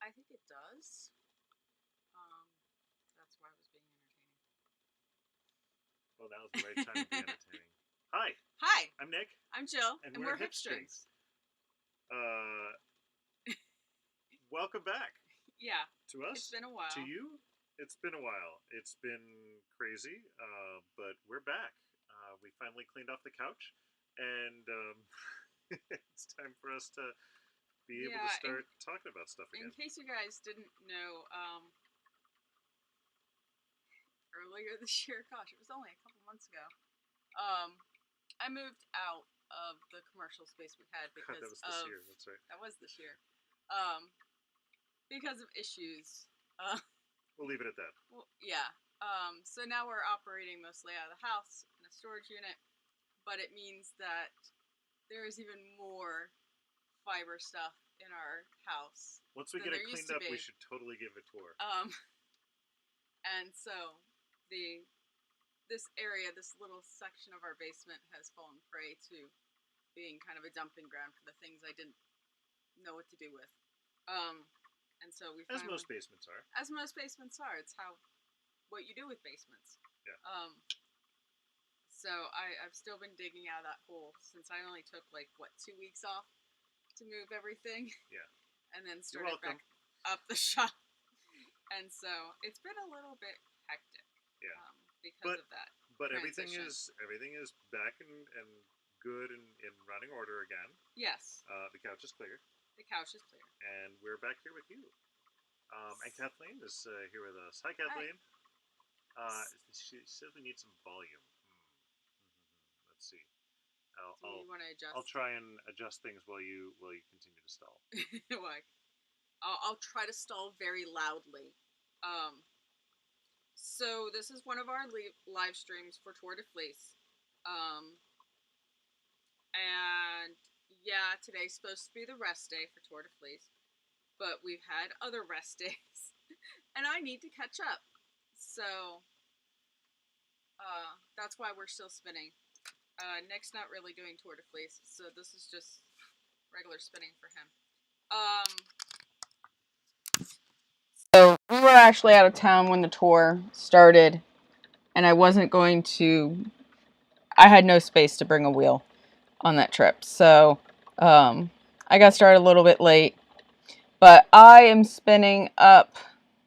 I think it does. That's why I was being entertaining. Well, now's the right time to be entertaining. Hi. Hi. I'm Nick. I'm Jill. And we're HipStrings. Welcome back. Yeah. To us. It's been a while. To you, it's been a while. It's been crazy, but we're back. We finally cleaned off the couch, and it's time for us to be able to start talking about stuff again. In case you guys didn't know, earlier this year, gosh, it was only a couple months ago, I moved out of the commercial space we had because that was this year. That's right. That was this year. Because of issues. We'll leave it at that. Well, yeah. So now we're operating mostly out of the house in a storage unit, but it means that there is even more fiber stuff in our house. Once we get it cleaned up, we should totally give a tour. And so this area, this little section of our basement has fallen prey to being kind of a dumping ground for the things I didn't know what to do with. And so we as most basements are. As most basements are. It's what you do with basements. Yeah. So I've still been digging out of that hole since I only took 2 weeks off to move everything. Yeah. And then started back up the shop. And so it's been a little bit hectic. Yeah. Because of that. But everything is back and good and in running order again. Yes. The couch is clear. The couch is clear. And we're back here with you. And Kathleen is here with us. Hi, Kathleen. Hi. She says we need some volume. Let's see. Do you want to adjust? I'll try and adjust things while you continue to stall. I'll try to stall very loudly. So this is one of our live streams for Tour de Fleece. And yeah, today's supposed to be the rest day for Tour de Fleece, but we've had other rest days, and I need to catch up. So that's why we're still spinning. Nick's not really doing Tour de Fleece, so this is just regular spinning for him. So we were actually out of town when the tour started, and I had no space to bring a wheel on that trip. So I got started a little bit late, but I am spinning up.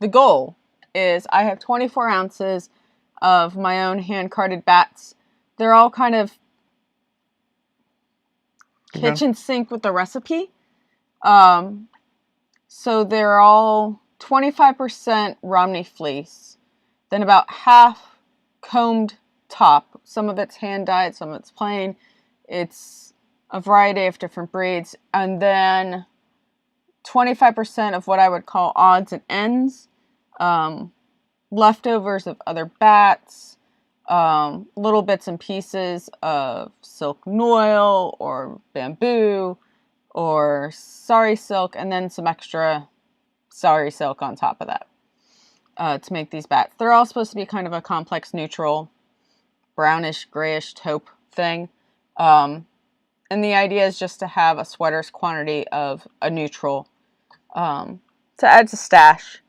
The goal is I have 24 ounces of my own hand-carded bats. They're all kind of kitchen sink with the recipe. So they're all 25% Romney fleece, then about half combed top. Some of it's hand-dyed, some of it's plain. It's a variety of different breeds. And then 25% of what I would call odds and ends. Leftovers of other bats. Little bits and pieces of silk noil or bamboo or sari silk. And then some extra sari silk on top of that to make these bats. They're all supposed to be kind of a complex neutral, brownish, grayish taupe thing. And the idea is just to have a sweater's quantity of a neutral to add to stash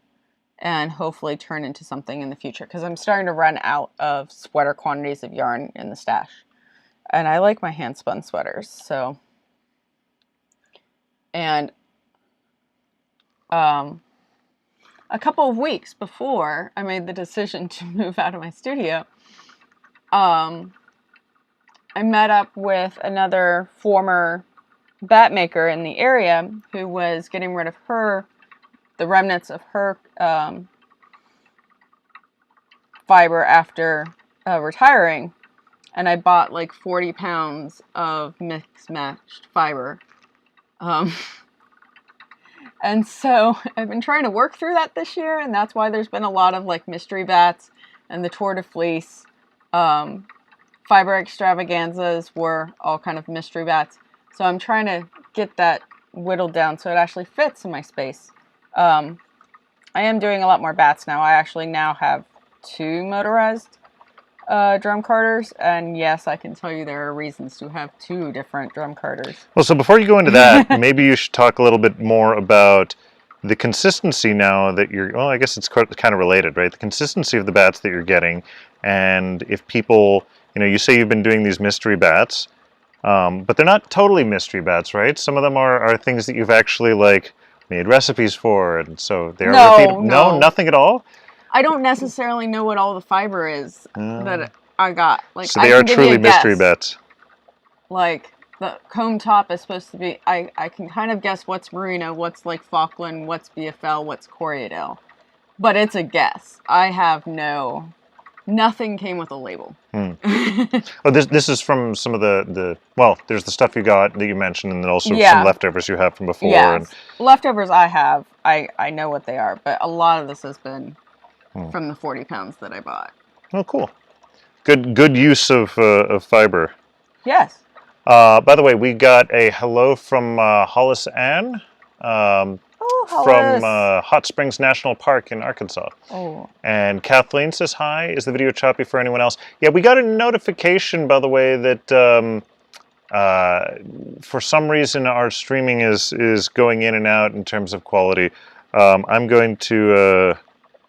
and hopefully turn into something in the future, because I'm starting to run out of sweater quantities of yarn in the stash. And I like my hand spun sweaters, so. And a couple of weeks before I made the decision to move out of my studio, I met up with another former bat maker in the area who was getting rid of the remnants of her fiber after retiring. And I bought 40 pounds of mixed matched fiber. And so I've been trying to work through that this year, and that's why there's been a lot of mystery bats and the Tour de Fleece. Fiber extravaganzas were all kind of mystery bats. So I'm trying to get that whittled down so it actually fits in my space. I am doing a lot more bats now. I actually now have 2 motorized drum carters, and yes, I can tell you there are reasons to have 2 different drum carters. Well, so before you go into that, maybe you should talk a little bit more about the consistency now that you're, well, I guess it's kind of related, right? The consistency of the bats that you're getting, and if people, you say you've been doing these mystery bats, but they're not totally mystery bats, right? Some of them are things that you've actually like made recipes for, and so they're repeatable. No, nothing at all. I don't necessarily know what all the fiber is that I got. Like, so they are truly mystery bats. Like, the comb top is supposed to be, I can kind of guess what's merino, what's like Falkland, what's BFL, what's Corriedale. But it's a guess. I have nothing came with a label. Oh, this is from some of the well, there's the stuff you got that you mentioned, and then also some leftovers you have from before. Yeah, and leftovers I have. I know what they are, but a lot of this has been from the 40 pounds that I bought. Oh, cool. Good use of fiber. Yes. By the way, we got a hello from Hollis Ann from Hot Springs National Park in Arkansas. Oh. And Kathleen says hi. Is the video choppy for anyone else? Yeah, we got a notification, by the way, that for some reason our streaming is going in and out in terms of quality. I'm going to...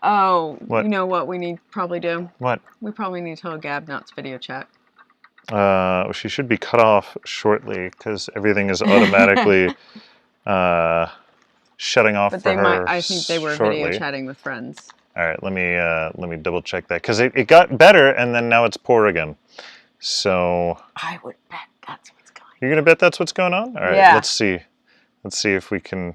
what? You know what we need to probably do? What? We probably need to tell Gab not to video chat. She should be cut off shortly because everything is automatically shutting off for her. I think they were video chatting with friends. All right, let me double check that because it got better and then now it's poor again. So I would bet that's what's going on. You're gonna bet that's what's going on? All right, yeah. Let's see if we can.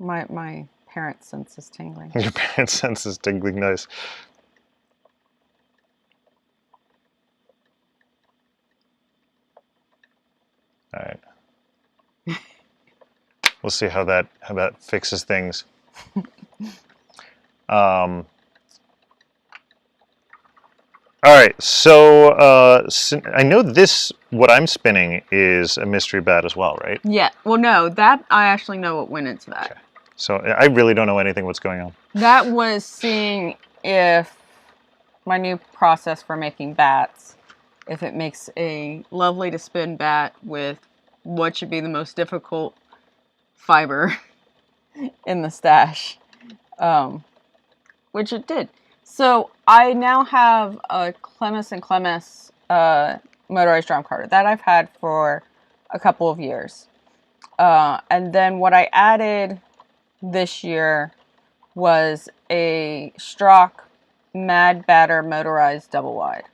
My parent sense is tingling. Your parent sense is tingling. Nice. All right. We'll see how that fixes things. All right, so I know what I'm spinning is a mystery bat as well, right? Yeah. Well, no, that I actually know what went into that. Okay. So I really don't know anything what's going on. That was seeing if my new process for making bats, if it makes a lovely to spin bat with what should be the most difficult fiber in the stash, which it did. So I now have a Clemis & Clemis motorized drum carder that I've had for a couple of years. And then what I added this year was a Strock Mad Batter motorized double wide.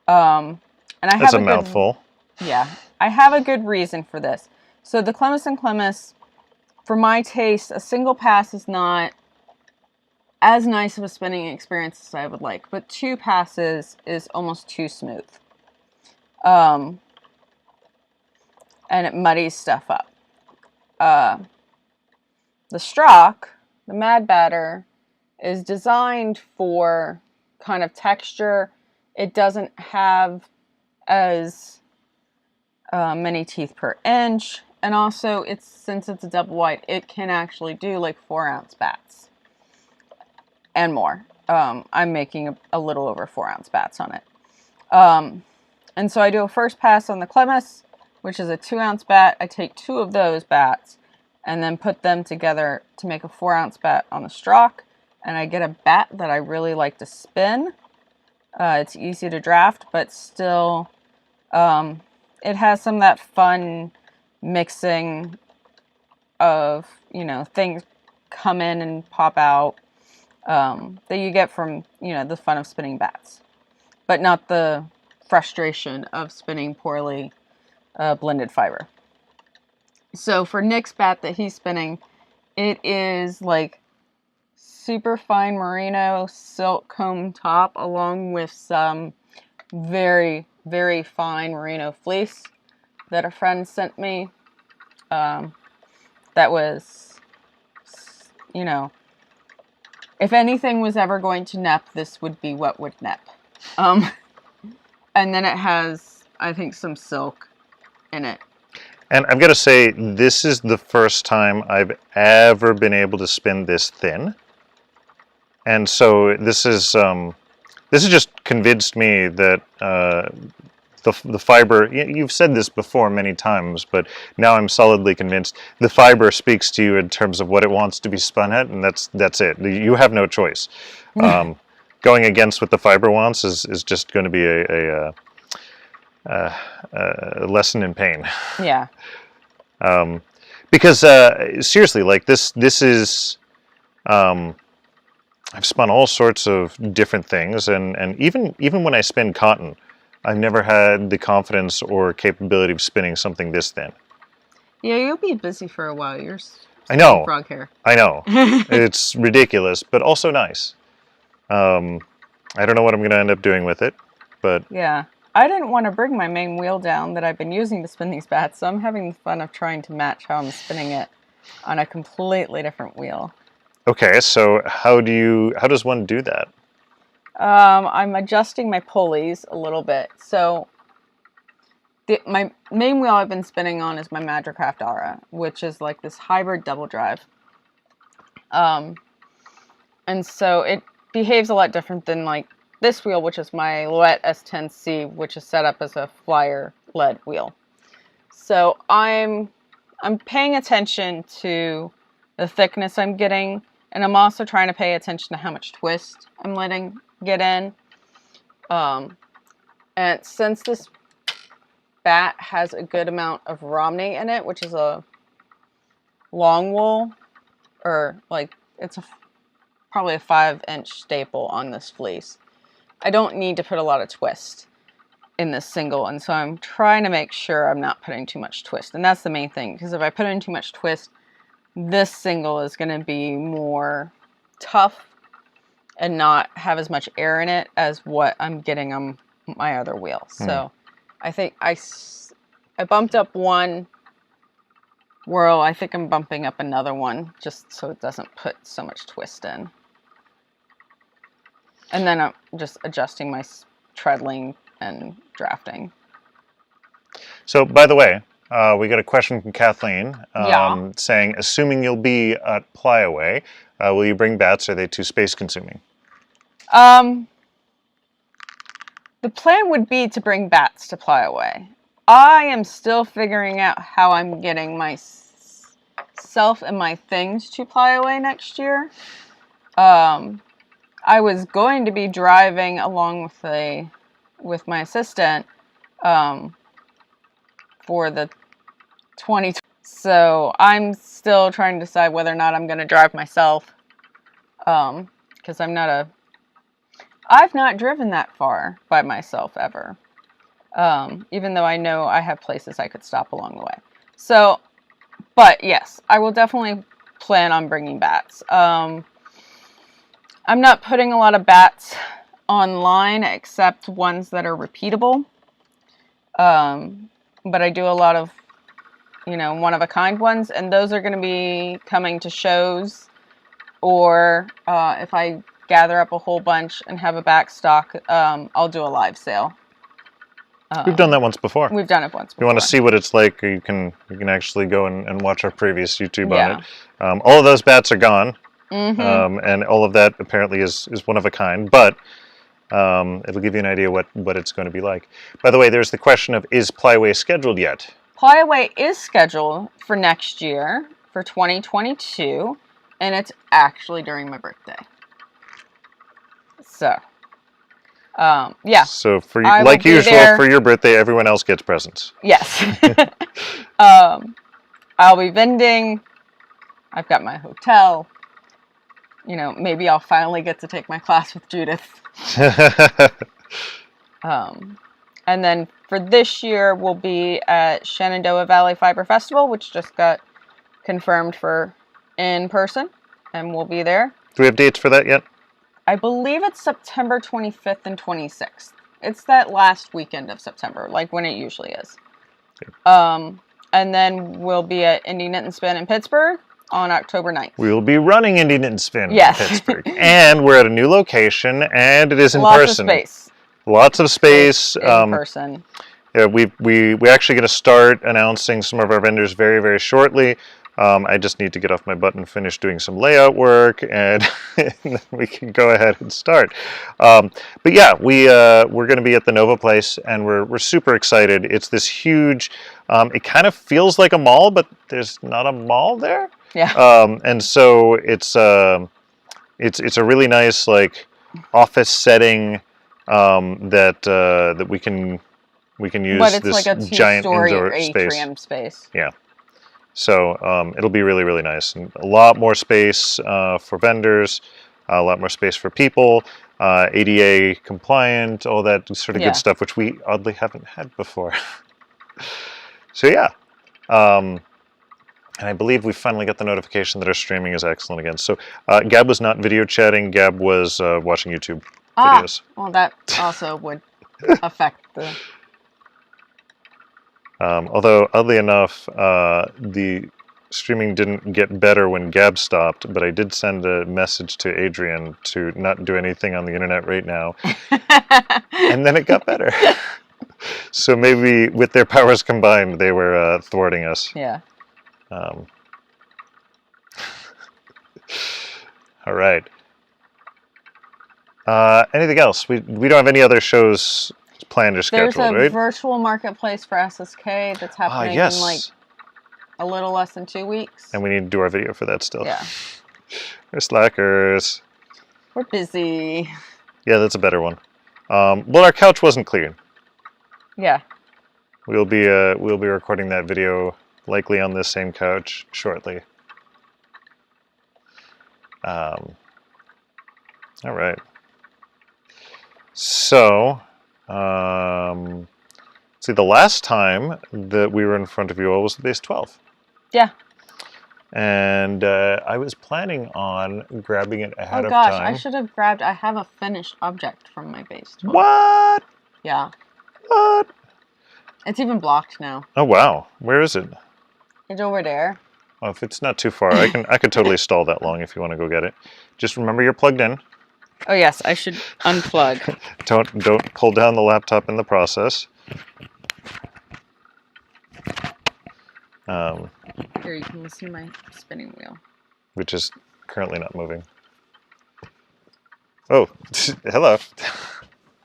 And I That's a mouthful. Yeah, I have a good reason for this. So the Clemis & Clemis, for my taste, a single pass is not as nice of a spinning experience as I would like, but 2 passes is almost too smooth. And it muddies stuff up. The Strock, the Mad Batter, is designed for kind of texture. It doesn't have as many teeth per inch, and also since it's a double wide, it can actually do like 4-ounce bats and more. I'm making a little over 4-ounce bats on it. And so I do a first pass on the Clemis, which is a 2-ounce bat. I take 2 of those bats and then put them together to make a 4-ounce bat on the Strock, and I get a bat that I really like to spin. It's easy to draft, but still it has some of that fun mixing of, things come in and pop out that you get from, the fun of spinning bats, but not the frustration of spinning poorly blended fiber. So for Nick's bat that he's spinning, it is like super fine merino silk comb top along with some very, very fine merino fleece that a friend sent me. That was, if anything was ever going to nep, this would be what would nep. And then it has, I think, some silk in it. And I've got to say, this is the first time I've ever been able to spin this thin. And so this has just convinced me that the fiber. You've said this before many times, but now I'm solidly convinced the fiber speaks to you in terms of what it wants to be spun at, and that's it. You have no choice. Going against what the fiber wants is just going to be a lesson in pain. Yeah. Because seriously, like this is. I've spun all sorts of different things, and even when I spin cotton, I've never had the confidence or capability of spinning something this thin. Yeah, you'll be busy for a while. You're I know. Frog hair. I know. It's ridiculous, but also nice. I don't know what I'm going to end up doing with it, but... Yeah. I didn't want to bring my main wheel down that I've been using to spin these bats, so I'm having the fun of trying to match how I'm spinning it on a completely different wheel. Okay, so how does one do that? I'm adjusting my pulleys a little bit. So my main wheel I've been spinning on is my Magikraft Aura, which is like this hybrid double drive. And so it behaves a lot different than like this wheel, which is my Loette S10C, which is set up as a flyer lead wheel. So I'm paying attention to the thickness I'm getting, and I'm also trying to pay attention to how much twist I'm letting get in. And since this bat has a good amount of Romney in it, which is a long wool, or like it's probably a 5-inch staple on this fleece, I don't need to put a lot of twist in this single, and so I'm trying to make sure I'm not putting too much twist, and that's the main thing, because if I put in too much twist, this single is going to be more tough and not have as much air in it as what I'm getting on my other wheel. So I think I bumped up one whirl. I think I'm bumping up another one just so it doesn't put so much twist in. And then I'm just adjusting my treadling and drafting. So, by the way, we got a question from Kathleen saying, assuming you'll be at Plyaway, will you bring bats? Are they too space consuming? The plan would be to bring bats to Plyaway. I am still figuring out how I'm getting myself and my things to Plyaway next year. I was going to be driving along with my assistant for the 2020. So I'm still trying to decide whether or not I'm going to drive myself, because I've not driven that far by myself ever, even though I know I have places I could stop along the way. So, but yes, I will definitely plan on bringing bats. I'm not putting a lot of bats online except ones that are repeatable. But I do a lot of, one-of-a-kind ones, and those are going to be coming to shows, or if I gather up a whole bunch and have a back stock, I'll do a live sale. We've done that once before. We've done it once before. If you want to see what it's like, you can actually go and watch our previous YouTube on it. All of those bats are gone, and all of that apparently is one of a kind, but it'll give you an idea what it's going to be like. By the way, there's the question of, is Plyaway scheduled yet? Plyaway is scheduled for next year, for 2022, and it's actually during my birthday. So, yeah. So for like usual, for your birthday, everyone else gets presents. Yes. I'll be vending. I've got my hotel. Maybe I'll finally get to take my class with Judith. And then for this year, we'll be at Shenandoah Valley Fiber Festival, which just got confirmed for in person, and we'll be there. Do we have dates for that yet? I believe it's September 25th and 26th. It's that last weekend of September, like when it usually is. Okay. And then we'll be at Indie Knit and Spin in Pittsburgh on October 9th. We will be running Indie Knit and Spin in Yes. Pittsburgh. And we're at a new location, and it is in person. Lots of space. In person. Yeah, we're actually going to start announcing some of our vendors very, very shortly. I just need to get off my butt and finish doing some layout work, and, and then we can go ahead and start. But yeah, we're going to be at the Nova place, and we're super excited. It's this huge. It kind of feels like a mall, but there's not a mall there. Yeah. And so it's a really nice like office setting that we can use. But it's this like a giant two-story indoor atrium space. Yeah. So it'll be really, really nice. And a lot more space for vendors, a lot more space for people, ADA compliant, all that sort of good stuff, which we oddly haven't had before. So yeah. And I believe we finally got the notification that our streaming is excellent again. So Gab was not video chatting. Gab was watching YouTube videos. Well, that also would affect the... Although, oddly enough, the streaming didn't get better when Gab stopped, but I did send a message to Adrian to not do anything on the internet right now, and then it got better. So maybe with their powers combined, they were thwarting us. Yeah. All right. Anything else? We don't have any other shows planned or scheduled, right? There's a virtual marketplace for SSK that's happening in like a little less than 2 weeks. And we need to do our video for that still. Yeah. We're slackers. We're busy. Yeah, that's a better one. Well, our couch wasn't clean. Yeah. We'll be recording that video likely on this same couch shortly. All right. So, see, the last time that we were in front of you all was the base 12. Yeah. And I was planning on grabbing it ahead of time. Oh gosh, time. I should have grabbed, I have a finished object from my base 12. What? Yeah. What? It's even blocked now. Oh wow, where is it? It's over there. Well, if it's not too far, I could totally stall that long if you want to go get it. Just remember you're plugged in. Oh yes, I should unplug. Don't pull down the laptop in the process. Here, you can see my spinning wheel. Which is currently not moving. Oh, hello.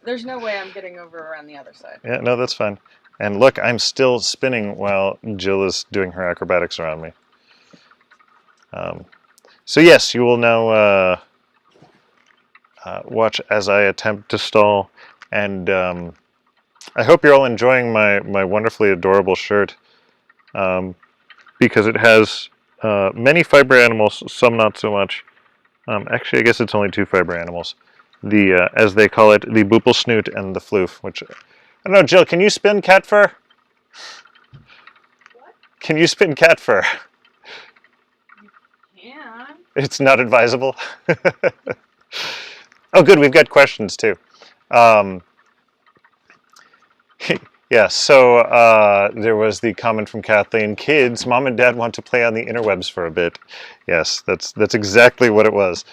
There's no way I'm getting over around the other side. Yeah, no, that's fine. And look, I'm still spinning while Jill is doing her acrobatics around me. So yes, you will now watch as I attempt to stall. And I hope you're all enjoying my wonderfully adorable shirt. Because it has many fiber animals, some not so much. Actually, I guess it's only 2 fiber animals. The as they call it, the boople snoot and the floof. Which I don't know, Jill. Can you spin cat fur? What? Can you spin cat fur? You can. It's not advisable. Oh, good. We've got questions too. Yeah, so there was the comment from Kathleen, kids, mom and dad want to play on the interwebs for a bit. Yes, that's exactly what it was.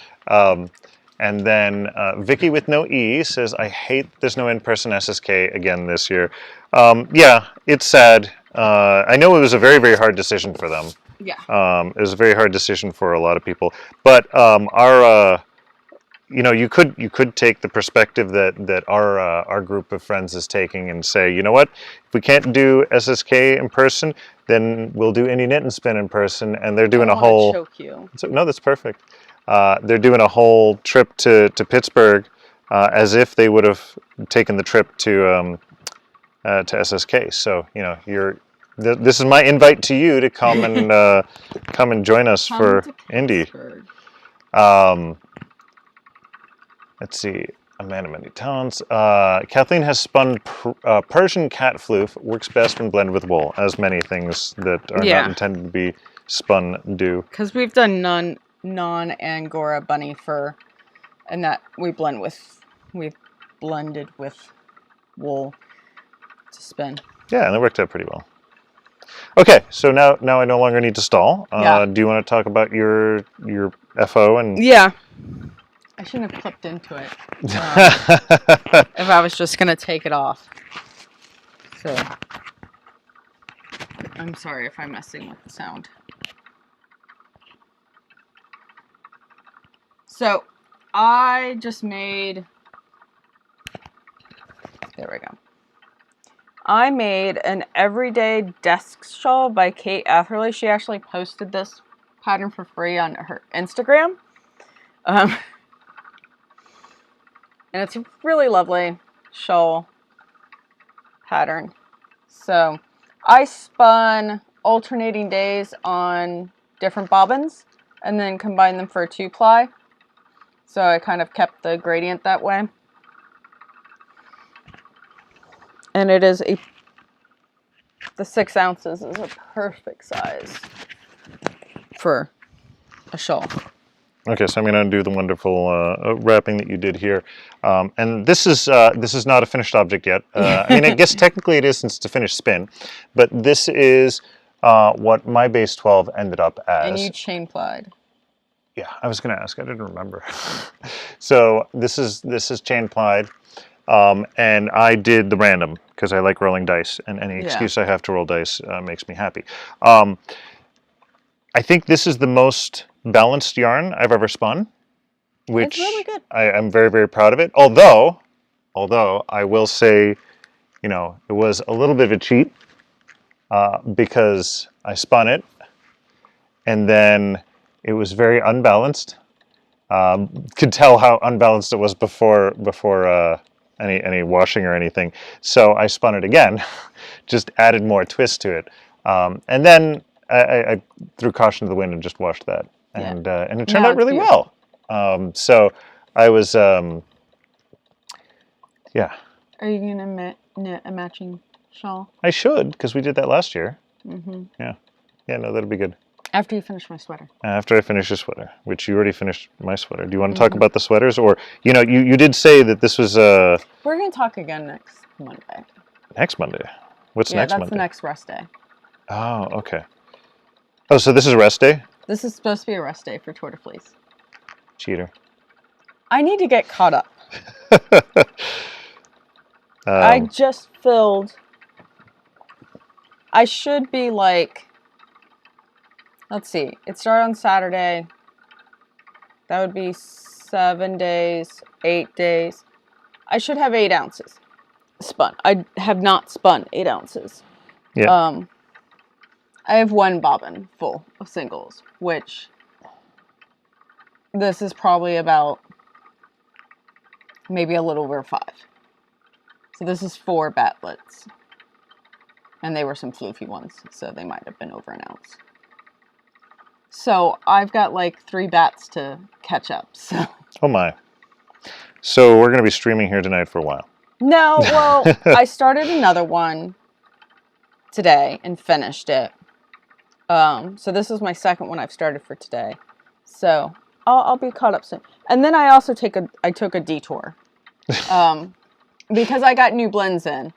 And then Vicky with no E says, I hate there's no in-person SSK again this year. Yeah, it's sad. I know it was a very, very hard decision for them. Yeah. It was a very hard decision for a lot of people. But our... you know, you could take the perspective that our group of friends is taking and say, you know what, if we can't do SSK in person, then we'll do Indie Knit and Spin in person, and they're doing a whole. Choke you. So, no, that's perfect. They're doing a whole trip to Pittsburgh, as if they would have taken the trip to SSK. So you know, this is my invite to you to come and join us for Indie. Let's see, a man of many talents. Kathleen has spun Persian cat floof, works best when blended with wool, as many things that are not intended to be spun do. Because we've done non-Angora bunny fur, and that we've blended with wool to spin. Yeah, and it worked out pretty well. Okay, so now I no longer need to stall. Do you want to talk about your FO and? Yeah. I shouldn't have clipped into it if I was just going to take it off. So, I'm sorry if I'm messing with the sound. So I just made, there we go. I made an everyday desk shawl by Kate Atherley. She actually posted this pattern for free on her Instagram. And it's a really lovely shawl pattern. So I spun alternating days on different bobbins and then combined them for a 2-ply. So I kind of kept the gradient that way. And it is the 6 ounces is a perfect size for a shawl. Okay, so I'm going to do the wonderful wrapping that you did here, and this is not a finished object yet. I mean, I guess technically it is since it's a finished spin, but this is what my base 12 ended up as. And you chain plied. Yeah, I was going to ask. I didn't remember. So this is chain plied, and I did the random because I like rolling dice, and any excuse I have to roll dice makes me happy. I think this is the most balanced yarn I've ever spun, which it's really good. I'm very, very proud of it. Although I will say, you know, it was a little bit of a cheat because I spun it and then it was very unbalanced. Could tell how unbalanced it was before any washing or anything. So I spun it again, just added more twist to it, and then I threw caution to the wind and just washed that, and it turned out really well. So I was, yeah. Are you gonna knit a matching shawl? I should, because we did that last year. Mm-hmm. Yeah, no, that'd be good. After you finish my sweater. After I finish your sweater, which you already finished my sweater. Do you want to talk about the sweaters, or you know, you did say that this was We're gonna talk again next Monday. Next Monday. What's next Monday? Yeah, that's the next rest day. Oh, okay. Oh, so this is rest day? This is supposed to be a rest day for Tour de Fleece. Cheater. I need to get caught up. I just filled. I should be like, let's see, it started on Saturday. That would be 7 days, 8 days. I should have 8 ounces spun. I have not spun 8 ounces. Yeah. I have 1 bobbin full of singles, which this is probably about maybe a little over 5. So this is 4 batlets. And they were some floofy ones, so they might have been over an ounce. So I've got like 3 bats to catch up. So. Oh my. So we're going to be streaming here tonight for a while. No, well, I started another one today and finished it. So this is my second one I've started for today. So I'll be caught up soon. And then I also took a detour. Because I got new blends in.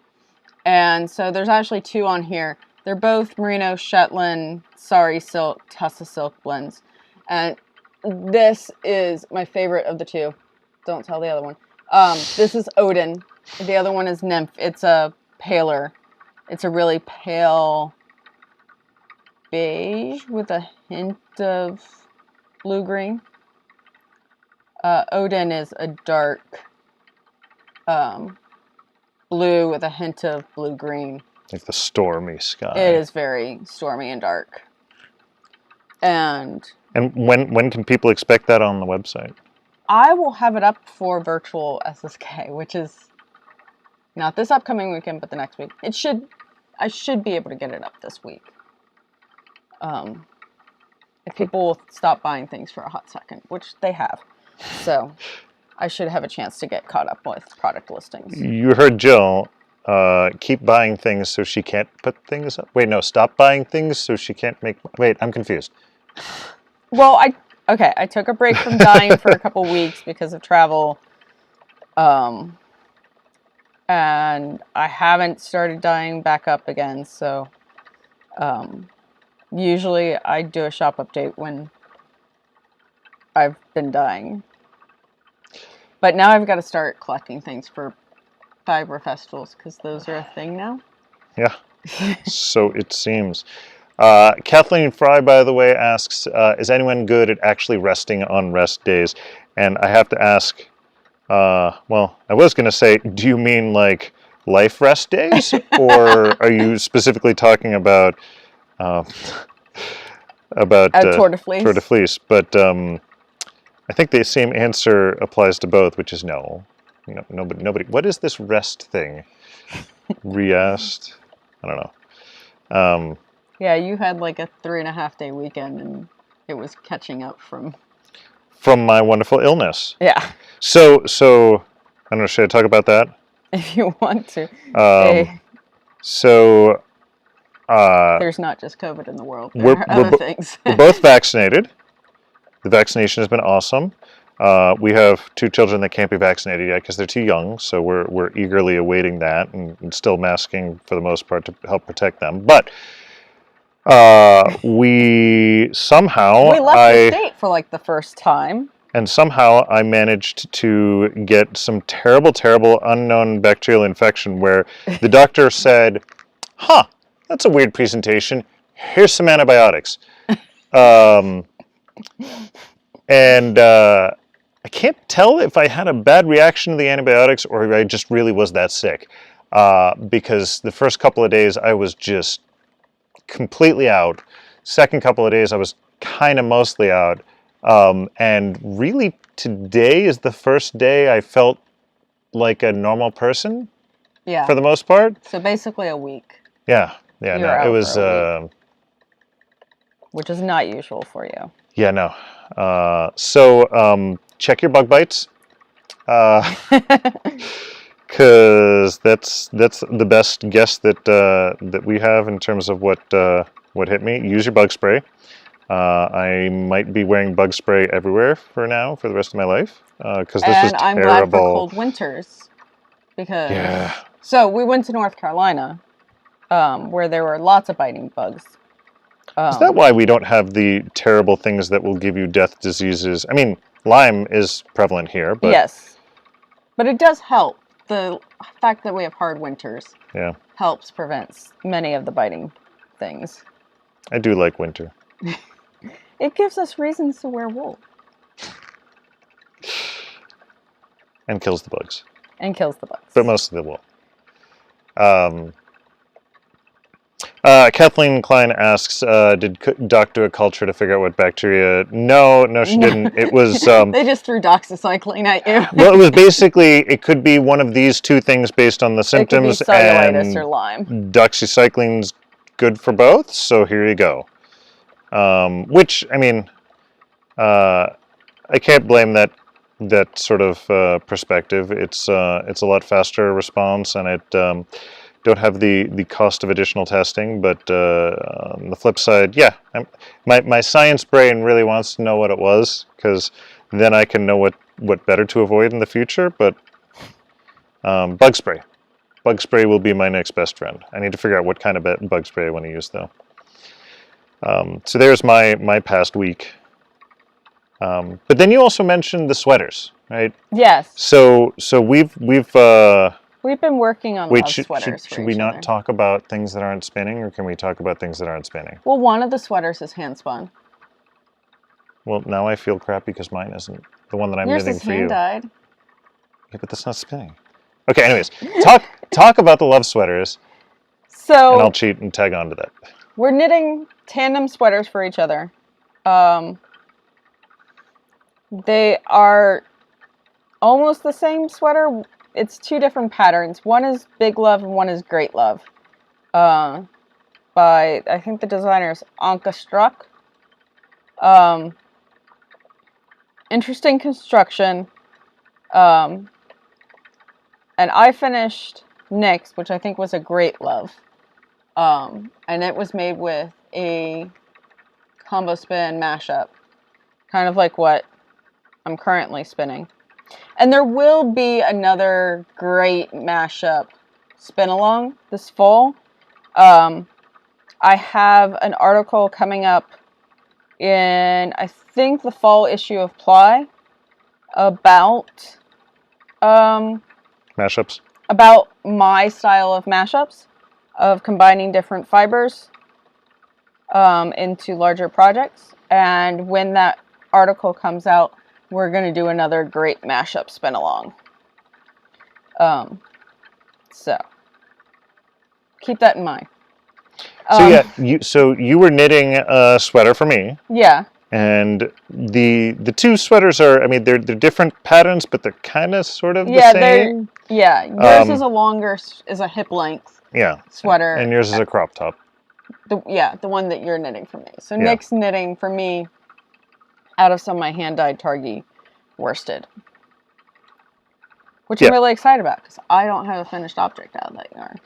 And so there's actually 2 on here. They're both Merino, Shetland, Sari Silk, Tussa Silk blends. And this is my favorite of the 2. Don't tell the other one. This is Odin. The other one is Nymph. It's a paler. It's a really pale beige with a hint of blue-green. Odin is a dark blue with a hint of blue-green. Like the stormy sky. It is very stormy and dark. And when can people expect that on the website? I will have it up for virtual SSK, which is not this upcoming weekend, but the next week. I should be able to get it up this week. If people will stop buying things for a hot second, which they have. So I should have a chance to get caught up with product listings. You heard Jill. Keep buying things so she can't put things up. Wait, no, stop buying things so she can't make... Wait, I'm confused. Well, I took a break from dyeing for a couple weeks because of travel. And I haven't started dyeing back up again, so usually I do a shop update when I've been dyeing. But now I've got to start collecting things for fiber festivals because those are a thing now. Yeah, so it seems. Kathleen Fry, by the way, asks, is anyone good at actually resting on rest days? And I have to ask, well, I was going to say, do you mean like life rest days? Or are you specifically talking about uh, Tour de Fleece. Tour de Fleece? But I think the same answer applies to both, which is no. Nobody. What is this rest thing? Rest? I don't know. Yeah, you had like a 3.5-day weekend, and it was catching up from my wonderful illness. Yeah. So I don't know. Should I talk about that? If you want to. So there's not just COVID in the world. There are other things. We're both vaccinated. The vaccination has been awesome. We have 2 children that can't be vaccinated yet because they're too young, so we're eagerly awaiting that and still masking for the most part to help protect them. But we somehow... We left the state for like the first time. And somehow I managed to get some terrible, terrible unknown bacterial infection where the doctor said, huh, that's a weird presentation. Here's some antibiotics. And I can't tell if I had a bad reaction to the antibiotics or if I just really was that sick. Because the first couple of days I was just completely out. Second couple of days I was kind of mostly out. And really today is the first day I felt like a normal person. Yeah. For the most part. So basically a week. Yeah. Yeah. No, it was. Which is not usual for you. Yeah. No. So check your bug bites. Because that's the best guess that we have in terms of what hit me. Use your bug spray. I might be wearing bug spray everywhere for the rest of my life, because this was terrible. And I'm glad for cold winters, because So we went to North Carolina, where there were lots of biting bugs. Is that why we don't have the terrible things that will give you death diseases? I mean, Lyme is prevalent here, but yes, but it does help. The fact that we have hard winters helps prevent many of the biting things. I do like winter. It gives us reasons to wear wool. And kills the bugs. And kills the bugs. But mostly the wool. Kathleen Klein asks, did Doc do a culture to figure out what bacteria? No, she didn't. It was... they just threw doxycycline at you. Well, it was basically, it could be one of these 2 things based on the symptoms. It could be cellulitis or Lyme. Doxycycline's good for both, so here you go. Which, I mean, I can't blame that sort of perspective. It's a lot faster response, and it don't have the cost of additional testing. But on the flip side, yeah, my science brain really wants to know what it was, because then I can know what better to avoid in the future. But bug spray will be my next best friend. I need to figure out what kind of bug spray I want to use though. So there's my past week. But then you also mentioned the sweaters, right? Yes. So we've been working on love sweaters. Should we not talk about things that aren't spinning, or can we talk about things that aren't spinning? Well, one of the sweaters is hand spun. Well, now I feel crappy because mine isn't. The one that I'm knitting for you. Yours is hand-dyed. Yeah, but that's not spinning. Okay, anyways, talk about the love sweaters. So. And I'll cheat and tag on to that. We're knitting tandem sweaters for each other. They are almost the same sweater. It's 2 different patterns. One is Big Love and one is Great Love. By, I think the designer is Anka Struck. Interesting construction. And I finished Nyx, which I think was a Great Love. And it was made with a combo spin mashup, kind of like what I'm currently spinning. And there will be another great mashup spin along this fall. I have an article coming up in, I think, the fall issue of Ply about mashups. About my style of mashups, of combining different fibers. into larger projects. And when that article comes out, we're going to do another great mashup spin along. So keep that in mind. So yeah, you were knitting a sweater for me. Yeah. And the two sweaters are, I mean, they're different patterns, but they're kind of sort of the Yeah, same. yours is a longer, is a hip length sweater. And yours is a crop top. The one that you're knitting for me. So Yeah. Nick's knitting for me out of some of my hand-dyed Targhee worsted. Which I'm really excited about, because I don't have a finished object out of that yarn.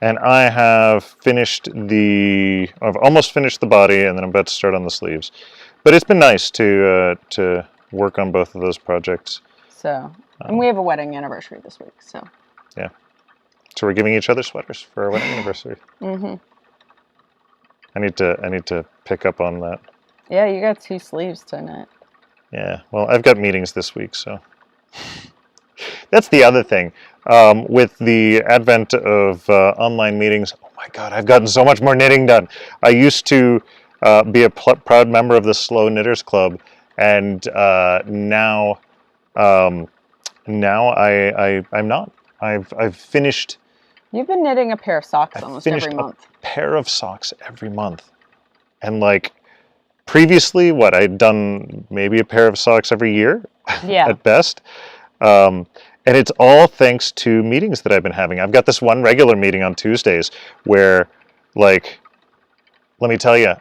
And I have I've almost finished the body, and then I'm about to start on the sleeves. But it's been nice to work on both of those projects. So, and we have a wedding anniversary this week, so. Yeah. So we're giving each other sweaters for our wedding anniversary. Mm-hmm. I need to pick up on that. Yeah, you got 2 sleeves to knit. Yeah. Well, I've got meetings this week, so. That's the other thing. With the advent of online meetings, oh my God, I've gotten so much more knitting done. I used to be a proud member of the Slow Knitters Club, and now I'm not. I've finished. You've been knitting a pair of socks almost every month. A pair of socks every month, and like previously, I'd done maybe a pair of socks every year, at best. And it's all thanks to meetings that I've been having. I've got this one regular meeting on Tuesdays where, like, let me tell you,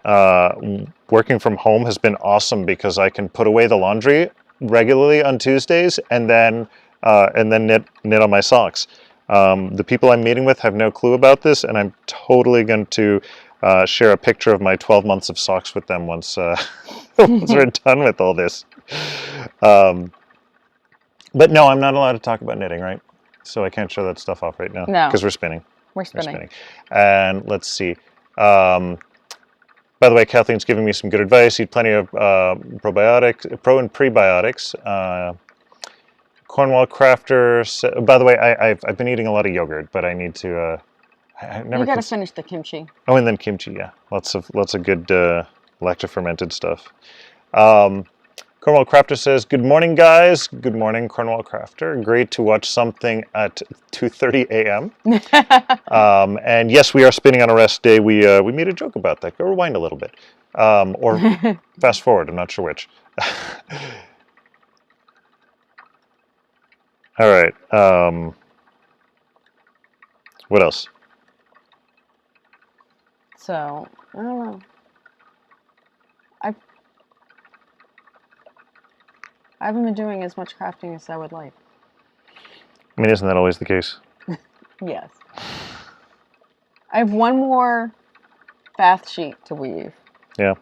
working from home has been awesome because I can put away the laundry regularly on Tuesdays and then knit on my socks. The people I'm meeting with have no clue about this, and I'm totally going to share a picture of my 12 months of socks with them once we're done with all this. But no, I'm not allowed to talk about knitting, right? So I can't show that stuff off right now. No. Because we're spinning. We're spinning. And let's see. By the way, Kathleen's giving me some good advice. Eat plenty of probiotics, pro and prebiotics. Cornwall Crafter. By the way, I've been eating a lot of yogurt, but I need to. You got to finish the kimchi. Oh, and then kimchi. Yeah, lots of good lacto-fermented stuff. Cornwall Crafter says, "Good morning, guys." Good morning, Cornwall Crafter. Great to watch something at 2:30 a.m. And yes, we are spinning on a rest day. We made a joke about that. Go rewind a little bit, or fast forward. I'm not sure which. All right. What else? So I don't know. I haven't been doing as much crafting as I would like. I mean, isn't that always the case? Yes. I have one more bath sheet to weave. Yeah.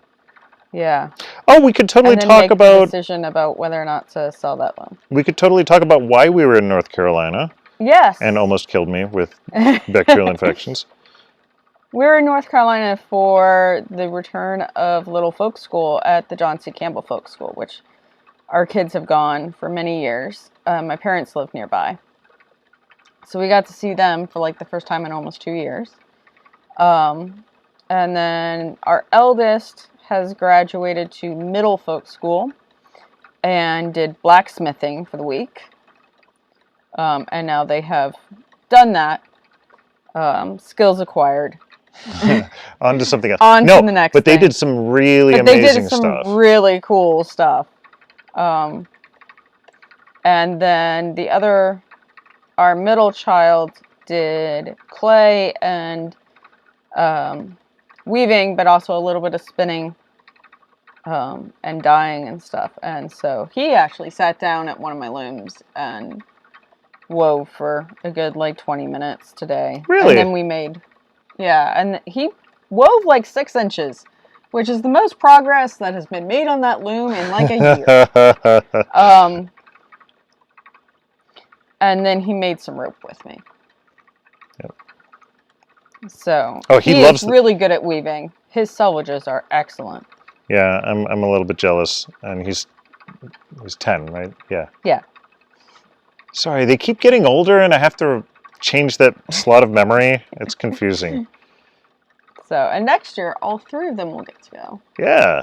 Yeah. Oh, we could totally talk about a decision about whether or not to sell that one. We could totally talk about why we were in North Carolina. Yes. And almost killed me with bacterial infections. We're in North Carolina for the return of Little Folk School at the John C. Campbell Folk School, which our kids have gone for many years. My parents live nearby. So we got to see them for like the first time in almost 2 years. And then our eldest has graduated to Middle Folk School and did blacksmithing for the week. And now they have done that. Skills acquired. On to something else. On to the next but they thing. did some really amazing stuff. They did some really cool stuff. And then our middle child did clay and weaving, but also a little bit of spinning and dyeing and stuff. And so he actually sat down at one of my looms and wove for a good 20 minutes today. Really? And then we made, and he wove 6 inches, which is the most progress that has been made on that loom in a year. And then he made some rope with me. Yep. So he is really good at weaving. His selvages are excellent. Yeah, I'm a little bit jealous, and he's 10, right? Yeah. Yeah. Sorry, they keep getting older, and I have to change that slot of memory. It's confusing. So, and next year, all 3 of them will get to go. Yeah.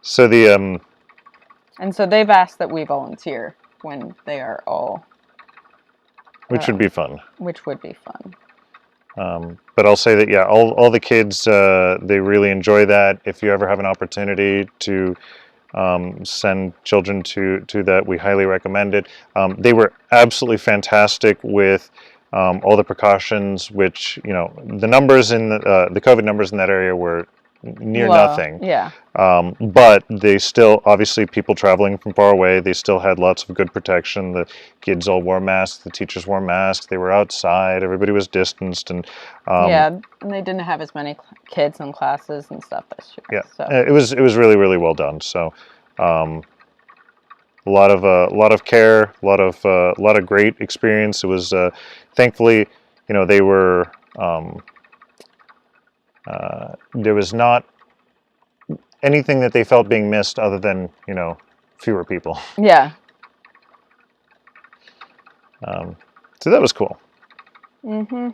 So and so they've asked that we volunteer when they are all... which would be fun. Which would be fun. But I'll say that, yeah, all the kids, they really enjoy that. If you ever have an opportunity to send children to that, we highly recommend it. They were absolutely fantastic with all the precautions, which, the numbers in the COVID numbers in that area were near nothing. Yeah. But they still, obviously, people traveling from far away, they still had lots of good protection. The kids all wore masks, the teachers wore masks, they were outside, everybody was distanced, and and they didn't have as many kids in classes and stuff this year. Yeah, so. It was really, really well done. So a lot of care, a lot of great experience. It was thankfully, they were there was not anything that they felt being missed other than fewer people. Yeah. So that was cool. Mm-hmm.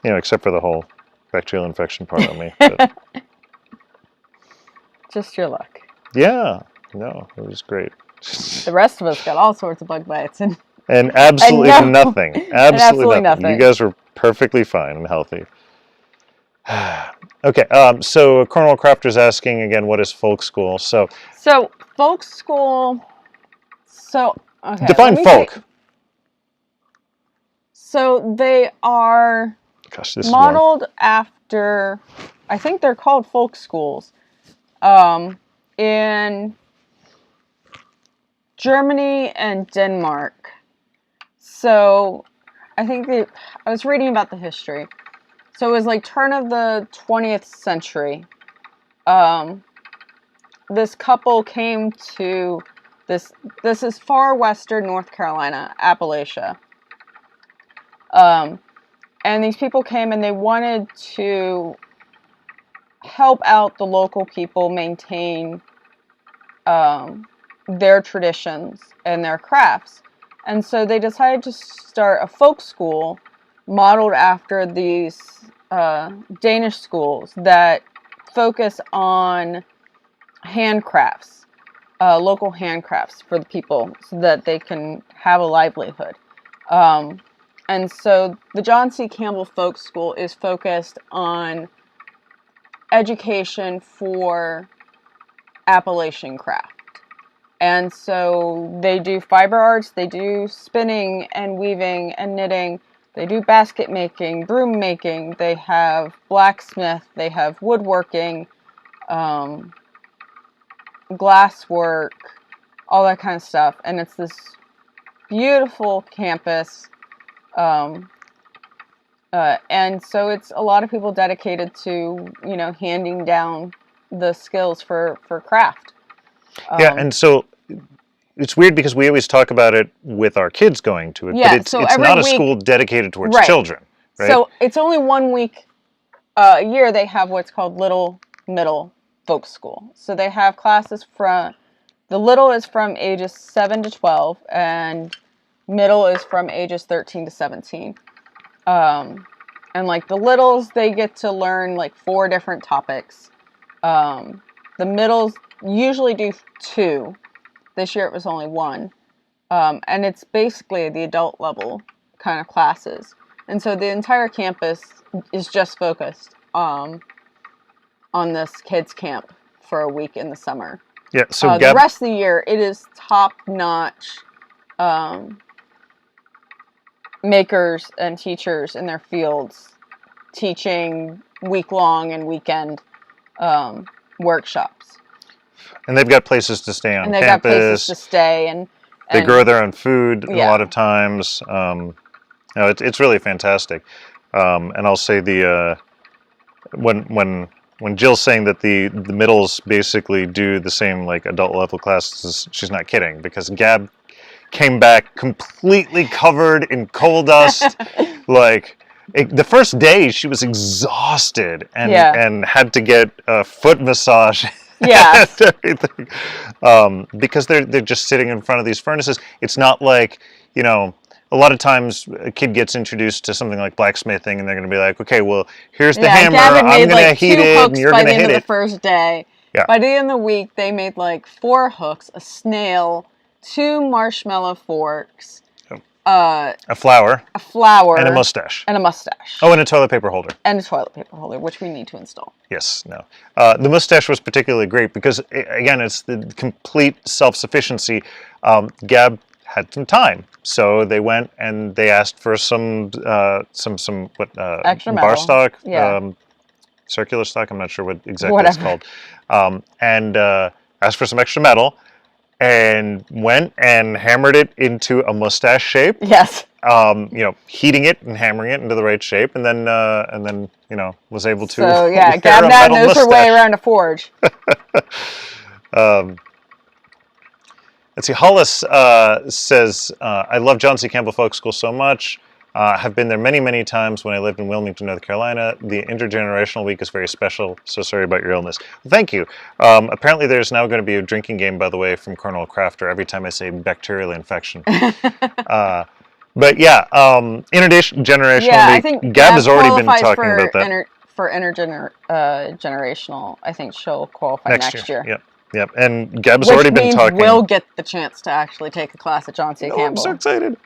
Except for the whole bacterial infection part on me. But just your luck. Yeah. No, it was great. The rest of us got all sorts of bug bites and absolutely nothing. Absolutely nothing. You guys were perfectly fine and healthy. Okay, so Cornwall Crafter's asking again, what is folk school? So folk school. Okay. Define folk. So they are modeled after. I think they're called folk schools. In Germany and Denmark. So I think I was reading about the history. So it was like turn of the 20th century. This couple came to this is far western North Carolina, Appalachia. And these people came and they wanted to help out the local people maintain their traditions and their crafts. And so they decided to start a folk school modeled after these Danish schools that focus on handcrafts, local handcrafts for the people so that they can have a livelihood. And so the John C. Campbell Folk School is focused on education for Appalachian craft. And so they do fiber arts, they do spinning and weaving and knitting, they do basket making, broom making, they have blacksmith, they have woodworking, glasswork, all that kind of stuff. And it's this beautiful campus. And so it's a lot of people dedicated to, handing down the skills for craft. Yeah, and so it's weird because we always talk about it with our kids going to it, but it's not a school dedicated towards children, right? So it's only 1 week a year they have what's called Little Middle Folk School. So they have classes the little is from ages 7 to 12, and middle is from ages 13 to 17. And like the littles, they get to learn like 4 different topics. The middles usually do 2. This year it was only 1. And it's basically the adult level kind of classes. And so the entire campus is just focused on this kids camp for a week in the summer. Yeah, so the rest of the year, it is top-notch makers and teachers in their fields teaching week-long and weekend workshops. And they've got places to stay on campus. And they've got places to stay. And they grow their own food a lot of times. It's really fantastic. And I'll say when Jill's saying that the middles basically do the same like adult level classes, she's not kidding, because Gab came back completely covered in coal dust. The first day she was exhausted and had to get a foot massage. Yeah. Because they're just sitting in front of these furnaces. It's not like, a lot of times a kid gets introduced to something like blacksmithing, and they're going to be like, okay, well, here's the Yeah, hammer. Gab had I'm made going to like heat 2 it, and hooks you're by going the to end hit of the it. first day. Yeah. By the end of the week, they made like 4 hooks, a snail, 2 marshmallow forks, a flower, and a mustache. Oh, and a toilet paper holder. And a toilet paper holder, which we need to install. Yes, no. The mustache was particularly great because, again, it's the complete self-sufficiency. Gab had some time, so they went and they asked for some Extra bar metal. stock, Yeah. circular stock. I'm not sure what exactly it's called, and asked for some extra metal, and went and hammered it into a mustache shape. Yes. Heating it and hammering it into the right shape, and then was able to. So yeah, wear Gab a now metal knows her way mustache. around a forge. Let's see. Hollis says, "I love John C. Campbell Folk School so much. Have been there many, many times when I lived in Wilmington, North Carolina. The intergenerational week is very special. So sorry about your illness." Well, thank you. Apparently, there's now going to be a drinking game, by the way, from Colonel Crafter every time I say bacterial infection. But yeah, intergenerational week. I think Gab has already been talking about that. For intergenerational, I think she'll qualify next year. Yep. And Gab's already been talking. Which means we'll get the chance to actually take a class at John C. Campbell. I'm so excited.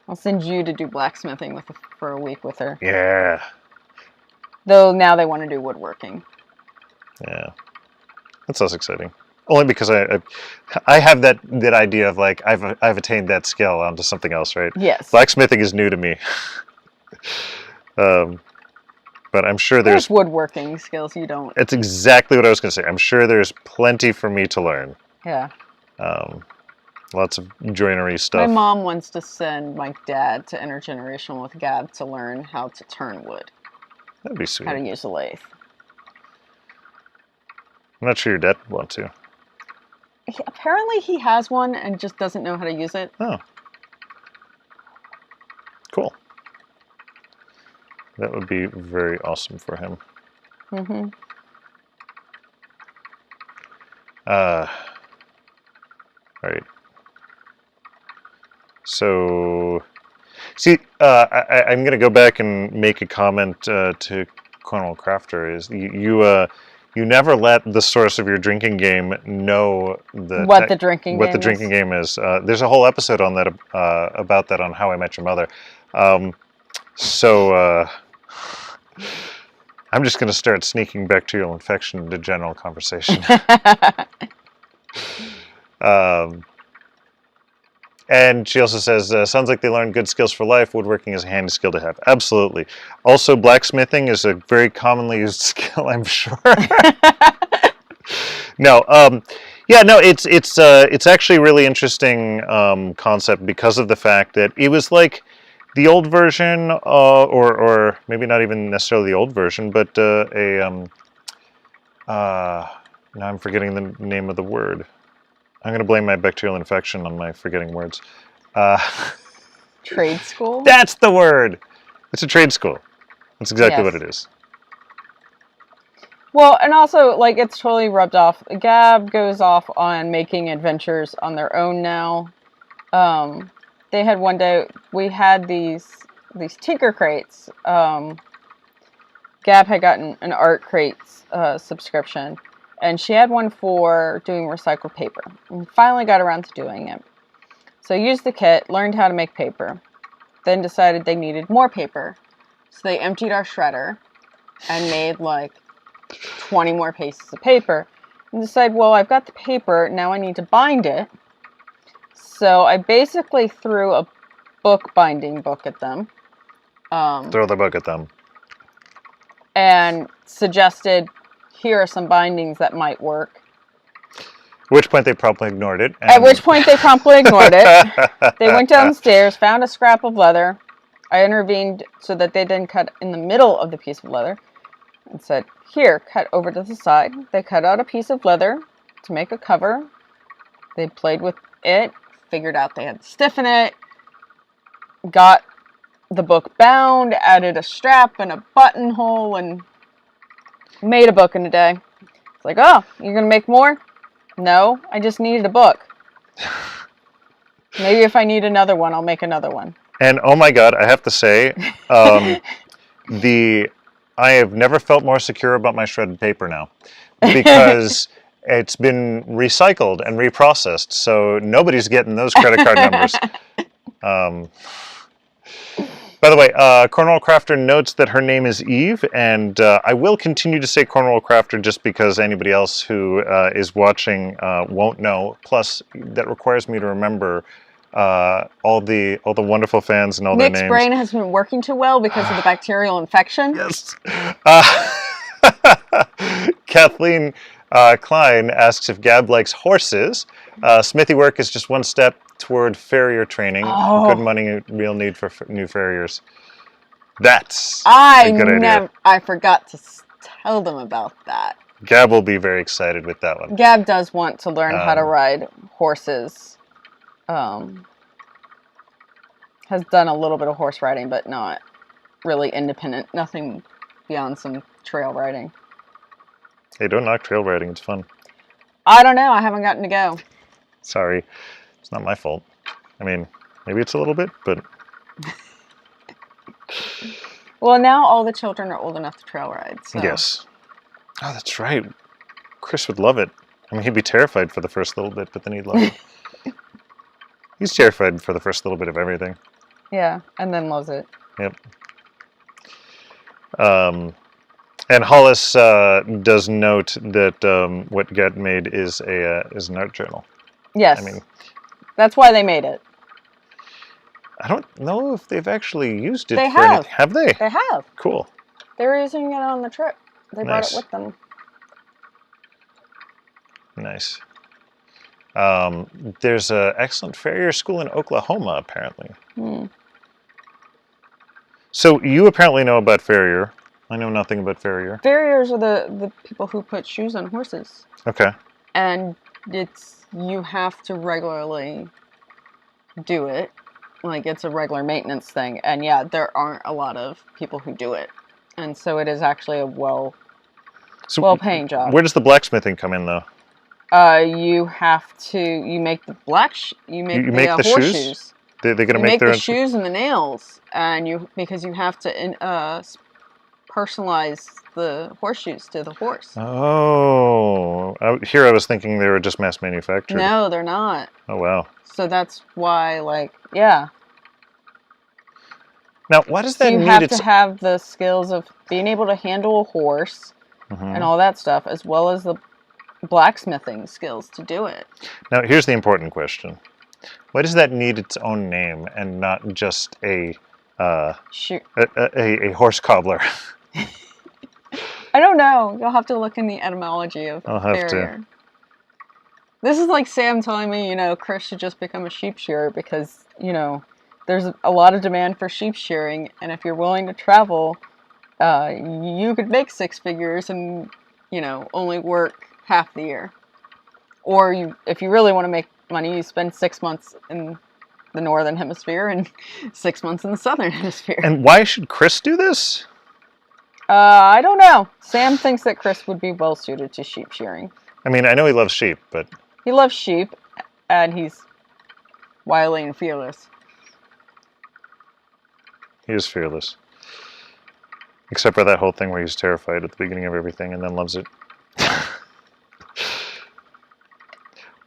I'll send you to do blacksmithing for a week with her. Yeah. Though now they want to do woodworking. Yeah. That sounds exciting. Only because I have that idea of like I've attained that skill onto something else, right? Yes. Blacksmithing is new to me. But I'm sure there's woodworking skills you don't. It's exactly what I was going to say. I'm sure there's plenty for me to learn. Yeah. Lots of joinery stuff. My mom wants to send my dad to intergenerational with Gab to learn how to turn wood. That'd be sweet. How to use a lathe. I'm not sure your dad would want to. Apparently he has one and just doesn't know how to use it. Oh. Cool. That would be very awesome for him. Mm-hmm. All right. So, see, I'm going to go back and make a comment to Colonel Crafter. Is you never let the source of your drinking game know what the drinking game is. There's a whole episode on that about that on How I Met Your Mother. So I'm just going to start sneaking bacterial infection into general conversation. And she also says, sounds like they learn good skills for life. Woodworking is a handy skill to have. Absolutely. Also, blacksmithing is a very commonly used skill, I'm sure. No, it's actually a really interesting concept because of the fact that it was like the old version, or maybe not even necessarily the old version, but now I'm forgetting the name of the word. I'm going to blame my bacterial infection on my forgetting words. Trade school? That's the word! It's a trade school. That's exactly what it is. Well, and also, like, it's totally rubbed off. Gab goes off on making adventures on their own now. They had one day, we had these Tinker Crates. Gab had gotten an Art Crates subscription. And she had one for doing recycled paper. And finally got around to doing it. So I used the kit, learned how to make paper. Then decided they needed more paper. So they emptied our shredder and made like 20 more pieces of paper. And decided, well, I've got the paper, now I need to bind it. So I basically threw a binding book at them. Throw the book at them. And suggested, here are some bindings that might work. At which point they promptly ignored it. They went downstairs, found a scrap of leather. I intervened so that they didn't cut in the middle of the piece of leather. And said, here, cut over to the side. They cut out a piece of leather to make a cover. They played with it, figured out they had to stiffen it, got the book bound, added a strap and a buttonhole, and made a book in a day. It's like, oh, you're going to make more? No, I just needed a book. Maybe if I need another one, I'll make another one. And oh my God, I have to say, I have never felt more secure about my shredded paper now, because it's been recycled and reprocessed, so nobody's getting those credit card numbers. By the way, Cornwall Crafter notes that her name is Eve, and I will continue to say Cornwall Crafter just because anybody else who is watching won't know. Plus, that requires me to remember all the wonderful fans and all Nick's their names. brain has been working too well because of the bacterial infection. Yes. Kathleen Klein asks if Gab likes horses. Smithy work is just one step toward farrier training. Oh. Good money, real need for new farriers. That's a good idea. I forgot to tell them about that. Gab will be very excited with that one. Gab does want to learn how to ride horses. Has done a little bit of horse riding, but not really independent. Nothing beyond some trail riding. Hey, don't knock trail riding. It's fun. I don't know. I haven't gotten to go. Sorry. It's not my fault. I mean, maybe it's a little bit, but... Well, now all the children are old enough to trail ride. So. Yes. Oh, that's right. Chris would love it. I mean, he'd be terrified for the first little bit, but then he'd love it. He's terrified for the first little bit of everything. Yeah, and then loves it. Yep. And Hollis does note that what Get made is an art journal. Yes. I mean, that's why they made it. I don't know if they've actually used it. They have. Have they? They have. Cool. They were using it on the trip. They Nice. brought it with them. Nice. There's an excellent farrier school in Oklahoma, apparently. So you apparently know about farrier. I know nothing about farrier. Farriers are the people who put shoes on horses. Okay. And you have to regularly do it. Like, it's a regular maintenance thing. And yeah, there aren't a lot of people who do it. And so it is actually a well-paying job. Where does the blacksmithing come in, though? You make the horseshoes. Shoes? They're going to make their the own shoes and the nails, and because you have to personalize the horseshoes to the horse. Oh, here I was thinking they were just mass manufactured. No, they're not. Oh wow. So that's why, yeah. Now, why does that you need? You have to have the skills of being able to handle a horse and all that stuff, as well as the blacksmithing skills to do it. Now, here's the important question: why does that need its own name and not just a horse cobbler? I don't know. You'll have to look in the etymology of I'll have farrier. This is like Sam telling me, Chris should just become a sheep shearer because, there's a lot of demand for sheep shearing, and if you're willing to travel, you could make six figures and, only work half the year. Or if you really want to make money, you spend 6 months in the northern hemisphere and 6 months in the southern hemisphere. And why should Chris do this? I don't know. Sam thinks that Chris would be well suited to sheep shearing. I mean, I know he loves sheep, but... He loves sheep, and he's wily and fearless. He is fearless. Except for that whole thing where he's terrified at the beginning of everything and then loves it.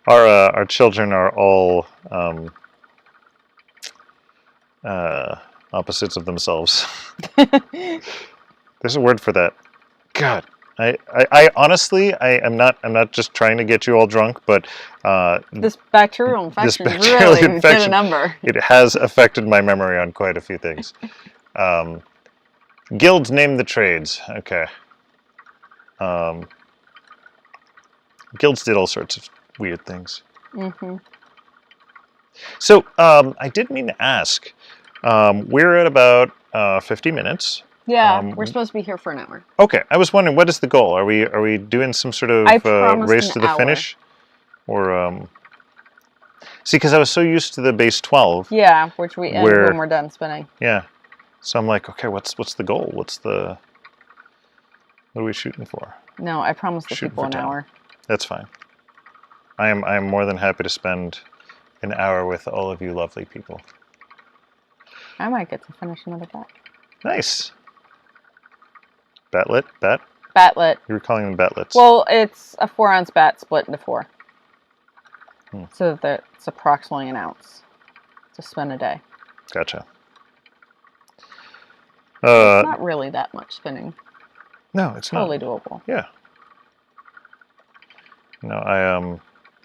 Our children are all opposites of themselves. There's a word for that. God, I honestly, I'm not just trying to get you all drunk, but this bacterial infection really hit a number. It has affected my memory on quite a few things. Guilds name the trades. Okay. Guilds did all sorts of weird things. Mm-hmm. So I did mean to ask. We're at about 50 minutes. Yeah, we're supposed to be here for an hour. Okay, I was wondering, what is the goal? Are we doing some sort of race to the finish, or see? Because I was so used to the base 12. Yeah, which we end when we're done spinning. Yeah, so I'm like, okay, what's the goal? What are we shooting for? No, I promised the people an hour. That's fine. I am more than happy to spend an hour with all of you lovely people. I might get to finish another bat. Nice. Batlet? Bat? Batlet. You were calling them batlets. Well, it's a 4-ounce bat split into 4. So that it's approximately an ounce to spin a day. Gotcha. It's not really that much spinning. No, it's totally not. Doable. Yeah. No,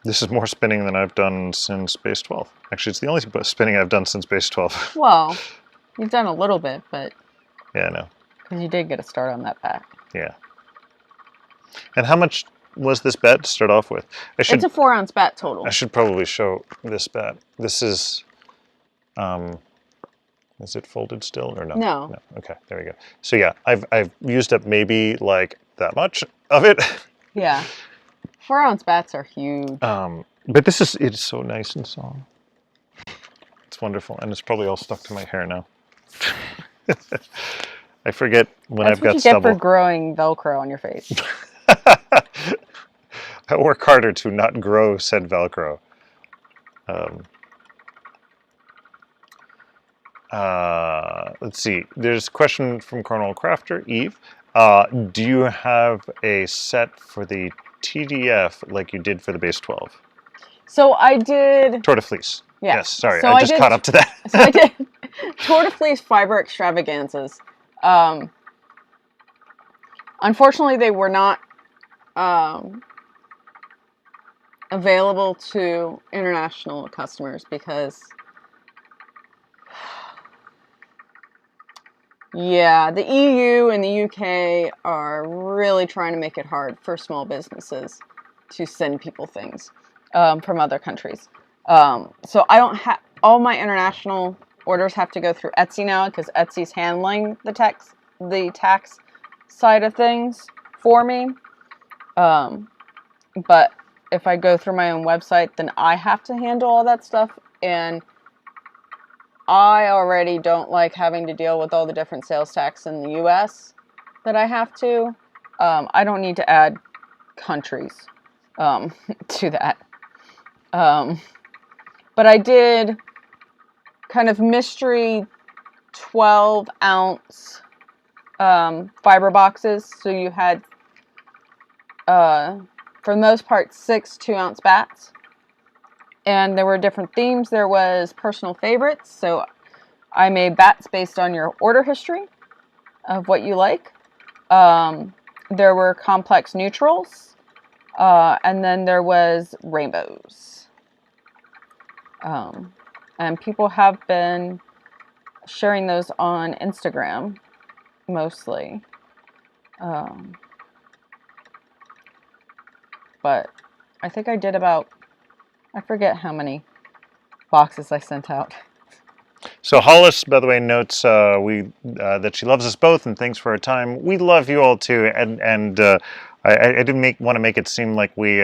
this is more spinning than I've done since base 12. Actually, it's the only spinning I've done since base 12. Well, you've done a little bit, but... Yeah, I know. Because you did get a start on that bat. Yeah. And how much was this bat to start off with? It's a 4-ounce bat total. I should probably show this bat. This is it folded still or no? No. Okay, there we go. So yeah, I've used up maybe like that much of it. Yeah. 4-ounce bats are huge. But it's so nice and soft. It's wonderful, and it's probably all stuck to my hair now. I forget when I've got stubble. That's what you get for growing Velcro on your face. I work harder to not grow said Velcro. Let's see. There's a question from Cornwall Crafter, Eve. Do you have a set for the TDF like you did for the base 12? So I did... Tour de Fleece. Yeah. Yes, sorry. So I just caught up to that. So I did Tour de Fleece fiber extravaganzas. Unfortunately, they were not available to international customers because, yeah, the EU and the UK are really trying to make it hard for small businesses to send people things from other countries. So I don't have all my international orders have to go through Etsy now because Etsy's handling the tax side of things for me. But if I go through my own website, then I have to handle all that stuff, and I already don't like having to deal with all the different sales tax in the US that I have to. I don't need to add countries to that. But I did kind of mystery 12-ounce fiber boxes. So you had, for the most part, 6 2-ounce bats. And there were different themes. There was personal favorites. So I made bats based on your order history of what you like. There were complex neutrals. And then there was rainbows. And people have been sharing those on Instagram, mostly. But I think I did about, I forget how many boxes I sent out. So Hollis, by the way, notes that she loves us both and thanks for our time. We love you all too, and I didn't want to make it seem like we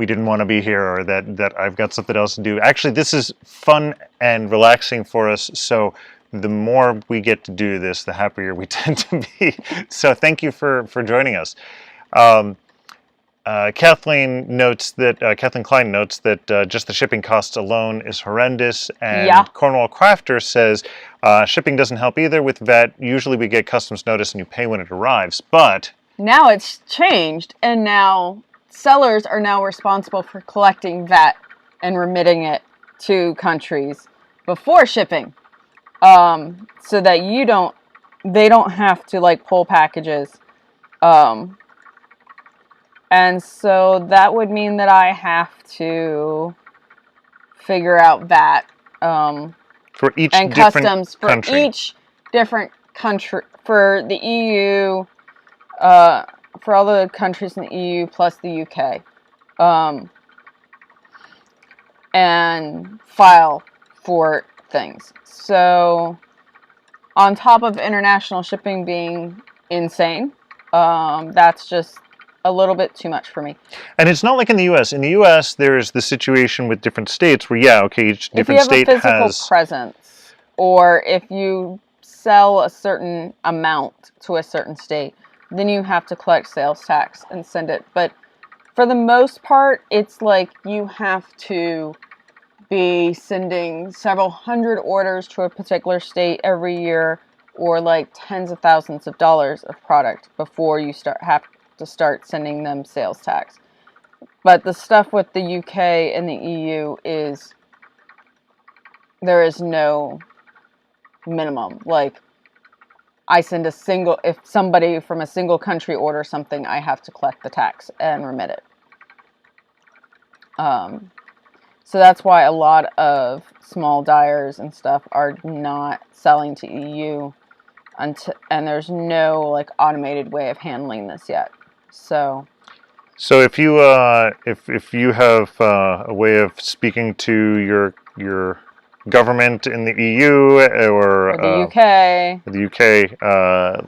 didn't want to be here or that I've got something else to do. Actually, this is fun and relaxing for us. So the more we get to do this, the happier we tend to be. So thank you for joining us. Kathleen Klein notes that just the shipping costs alone is horrendous. And yeah. Cornwall Crafter says shipping doesn't help either with VAT. Usually we get customs notice and you pay when it arrives. But now it's changed, and now sellers are now responsible for collecting VAT and remitting it to countries before shipping, so that they don't have to like pull packages. And so that would mean that I have to figure out VAT for each and different customs for country. Each different country, for the EU, for all the countries in the EU plus the UK, and file for things. So on top of international shipping being insane, that's just a little bit too much for me. And it's not like in the U.S. In the U.S., there's the situation with different states where, yeah, okay, each different state has... If you have a physical presence, or if you sell a certain amount to a certain state, then you have to collect sales tax and send it. But for the most part, it's like you have to be sending several hundred orders to a particular state every year, or like tens of thousands of dollars of product before you have to start sending them sales tax. But the stuff with the UK and the EU there is no minimum. Like, if somebody from a single country orders something, I have to collect the tax and remit it. So that's why a lot of small dyers and stuff are not selling to EU and there's no like automated way of handling this yet. So if you if you have a way of speaking to your government in the EU or the UK,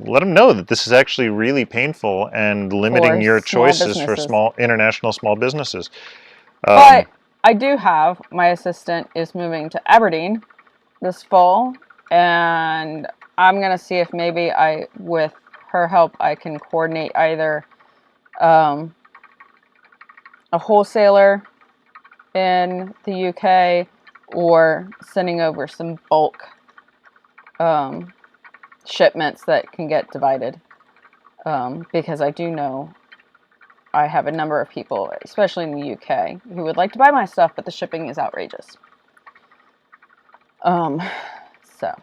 let them know that this is actually really painful and limiting your choices for international small businesses. But I do have, my assistant is moving to Aberdeen this fall, and I'm going to see if maybe with her help, I can coordinate either a wholesaler in the UK or sending over some bulk shipments that can get divided. Because I do know I have a number of people, especially in the UK, who would like to buy my stuff, but the shipping is outrageous. Also,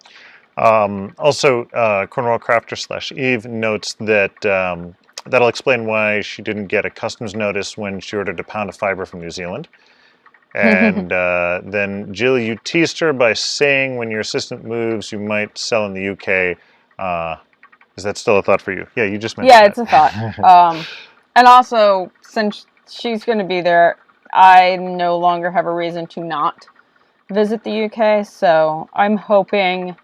Cornwall Crafter / Eve notes that that'll explain why she didn't get a customs notice when she ordered a pound of fiber from New Zealand. And then Jill, you teased her by saying when your assistant moves, you might sell in the UK. Is that still a thought for you? Yeah, you just mentioned that. Yeah, it's a thought. And also, since she's going to be there, I no longer have a reason to not visit the UK. So I'm hoping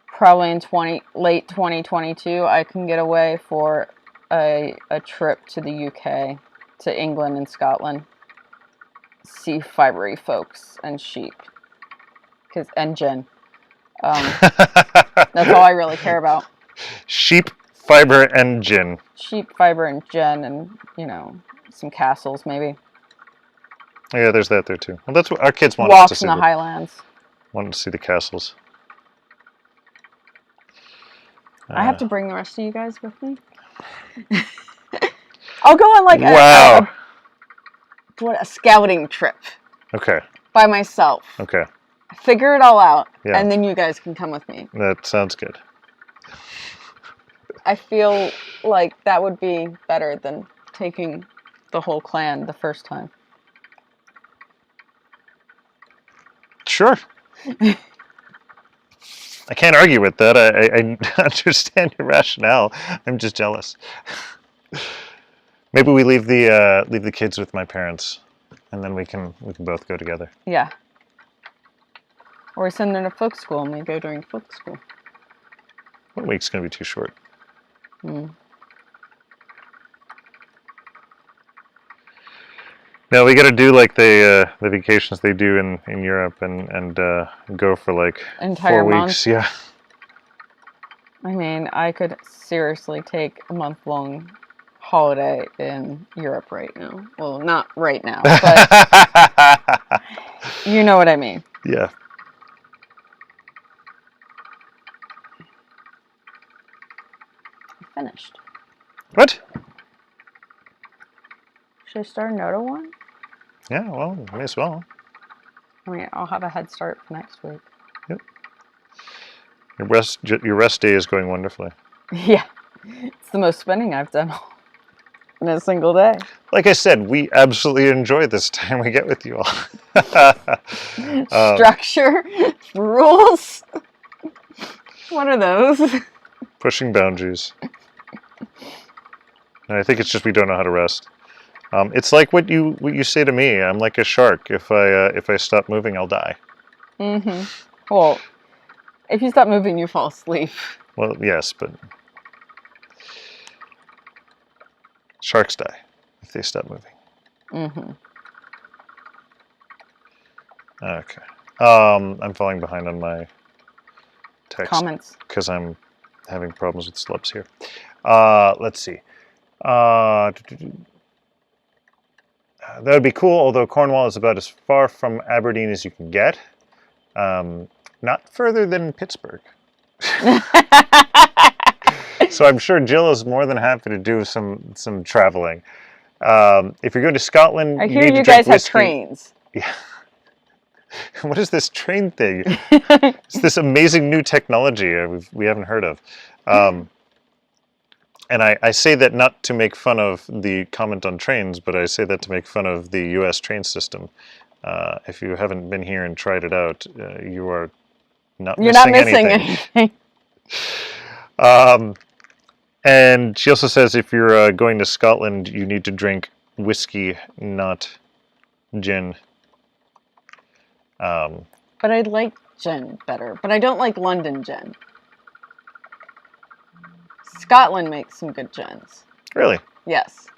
probably in late 2022, I can get away for a trip to the UK, to England and Scotland. See fibery folks and sheep, and gin. That's all I really care about. Sheep, fiber, and gin. Sheep, fiber, and gin, and some castles maybe. Yeah, there's that there too. Well, that's what our kids want Walks us to see. In the Highlands. Want to see the castles. I have to bring the rest of you guys with me. I'll go on like a scouting trip. Okay. By myself. Okay. Figure it all out, and then you guys can come with me. That sounds good. I feel like that would be better than taking the whole clan the first time. Sure. I can't argue with that. I understand your rationale. I'm just jealous. Maybe we leave the kids with my parents, and then we can both go together. Yeah. Or we send them to folk school and we go during folk school. 1 week's gonna be too short. No, we got to do like the vacations they do in Europe and go for like entire 4 weeks. Month. Yeah. I mean, I could seriously take a month-long holiday in Europe right now. Well, not right now, but you know what I mean. Yeah. I finished. What? Should I start another one? Yeah, well, may as well. I mean, I'll have a head start for next week. Yep. Your rest day is going wonderfully. Yeah. It's the most spinning I've done in a single day. Like I said, we absolutely enjoy this time we get with you all. Structure, rules. What are those? Pushing boundaries. And I think it's just we don't know how to rest. It's like what you say to me. I'm like a shark. If I stop moving, I'll die. Mm-hmm. Well, if you stop moving, you fall asleep. Well, yes, but sharks die if they stop moving. Mm-hmm. Okay. I'm falling behind on my text. Comments. Because I'm having problems with slubs here. Let's see. That would be cool, although Cornwall is about as far from Aberdeen as you can get. Not further than Pittsburgh. So I'm sure Jill is more than happy to do some traveling. If you're going to Scotland, I you hear need to you drink guys have whiskey. trains. Yeah. What is this train thing? It's this amazing new technology we haven't heard of. And I say that not to make fun of the comment on trains, but I say that to make fun of the U.S. train system. If you haven't been here and tried it out, you are not You're missing not missing anything. anything. And she also says if you're going to Scotland, you need to drink whiskey, not gin. But I like gin better. But I don't like London gin. Scotland makes some good gins. Really? Yes.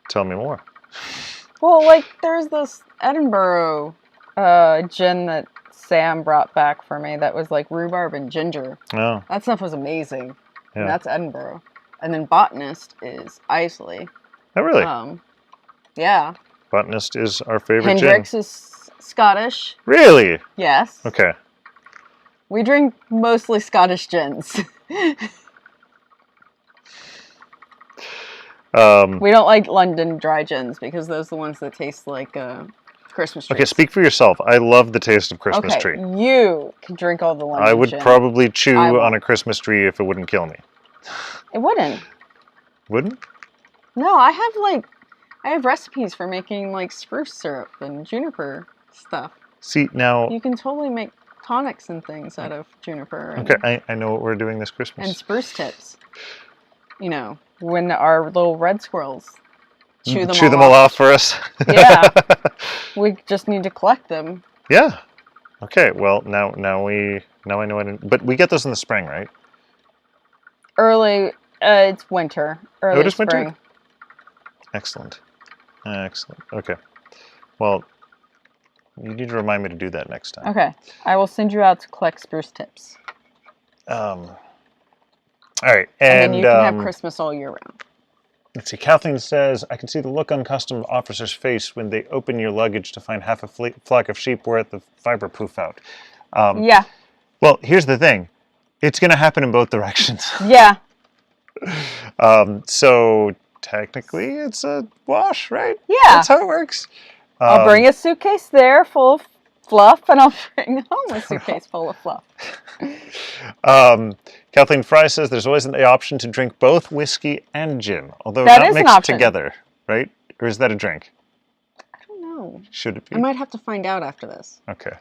Tell me more. Well, like, there's this Edinburgh gin that Sam brought back for me that was like rhubarb and ginger. Oh. That stuff was amazing. Yeah. And that's Edinburgh. And then Botanist is Islay. Oh, really? Yeah. Botanist is our favorite Hendrix gin. is Scottish. Really? Yes. Okay. We drink mostly Scottish gins. We don't like London dry gins because those are the ones that taste like Christmas trees. Okay, speak for yourself. I love the taste of Christmas tree. You can drink all the London I would gin. probably chew on a Christmas tree if it wouldn't kill me. It wouldn't. Wouldn't? No, I have recipes for making like spruce syrup and juniper stuff. See, now... You can totally make tonics and things out of juniper. And, okay, I know what we're doing this Christmas. And spruce tips. You know, when our little red squirrels chew them all off for us. Yeah. We just need to collect them. Yeah. Okay, well, now I know what... But we get those in the spring, right? Early, it's winter. Early it is spring. winter? Excellent. Excellent. Okay. Well, you need to remind me to do that next time. Okay. I will send you out to collect spruce tips. All right. And then you can have Christmas all year round. Let's see. Kathleen says, I can see the look on customs officers' face when they open your luggage to find half a flock of sheep were at the fiber poof out. Yeah. Well, here's the thing. It's going to happen in both directions. Yeah. So technically it's a wash, right? Yeah. That's how it works. I'll bring a suitcase there full of fluff, and I'll bring home a suitcase full of fluff. Kathleen Fry says there's always the option to drink both whiskey and gin, although that not is mixed together, right? Or is that a drink? I don't know. Should it be? I might have to find out after this. Okay.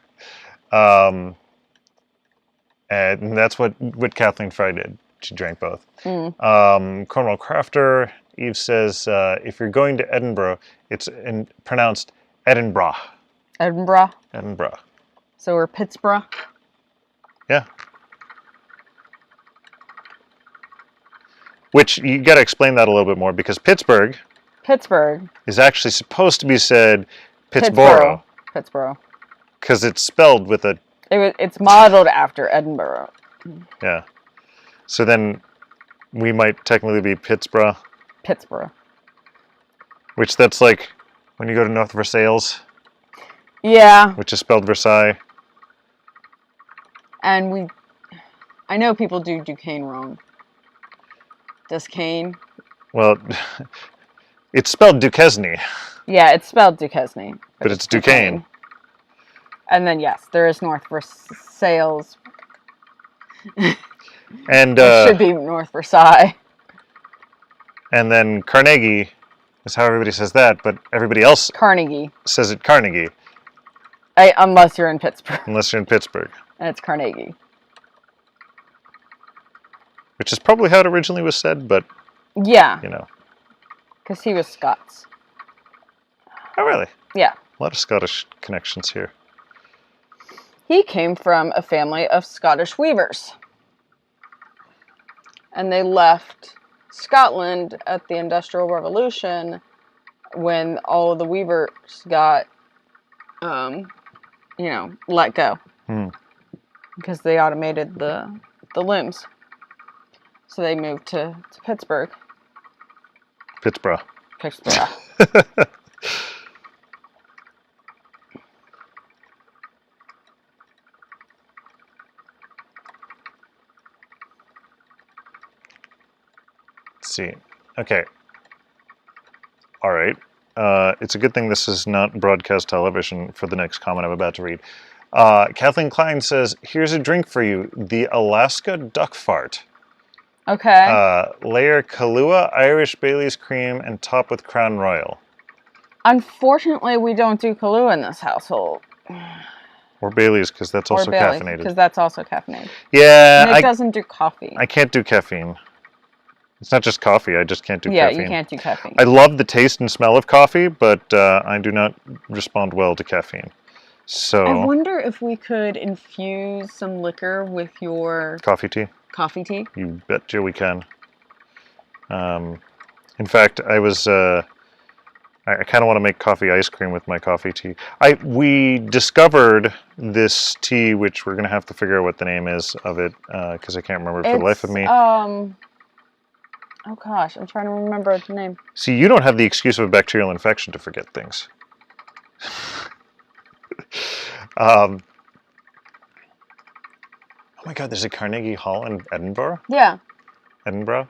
And that's what Kathleen Fry did. She drank both. Cornwall Crafter, Eve says, if you're going to Edinburgh, it's pronounced Edinburgh. Edinburgh? Edinburgh. So we're Pittsburgh? Yeah. Which, you got to explain that a little bit more, because Pittsburgh is actually supposed to be said Pittsboro. Pittsboro. Because it's spelled with a... It's modeled after Edinburgh. Yeah. So then we might technically be Pittsburgh. Which that's like when you go to North Versailles. Yeah. Which is spelled Versailles. And I know people do Duquesne wrong. Duquesne. Well, it's spelled Duquesne. Yeah, it's spelled Duquesne. But it's Duquesne. And then, yes, there is North Versailles. And it should be North Versailles. And then Carnegie is how everybody says that, but everybody else says it Carnegie. Unless you're in Pittsburgh. Unless you're in Pittsburgh. And it's Carnegie. Which is probably how it originally was said, but... Yeah. You know. Because he was Scots. Oh, really? Yeah. A lot of Scottish connections here. He came from a family of Scottish weavers. And they left Scotland at the Industrial Revolution when all of the weavers got, let go. Because they automated the looms. So they moved to Pittsburgh. Pittsburgh. Pittsburgh. Let's see. Okay. All right. It's a good thing this is not broadcast television for the next comment I'm about to read. Kathleen Klein says, here's a drink for you. The Alaska Duck Fart. Okay. Layer Kahlua, Irish Bailey's cream, and top with Crown Royal. Unfortunately, we don't do Kahlua in this household. Or Bailey's, because that's also caffeinated. Because that's also caffeinated. Yeah. Nick doesn't do coffee. I can't do caffeine. It's not just coffee, I just can't do caffeine. Yeah, you can't do caffeine. I love the taste and smell of coffee, but I do not respond well to caffeine. So I wonder if we could infuse some liquor with your coffee tea. Coffee tea? You betcha we can. In fact, I was I kind of want to make coffee ice cream with my coffee tea. We discovered this tea, which we're going to have to figure out what the name is of it, because I can't remember for the life of me. Oh gosh, I'm trying to remember the name. See, you don't have the excuse of a bacterial infection to forget things. Oh my God, there's a Carnegie Hall in Edinburgh? Yeah. Edinburgh?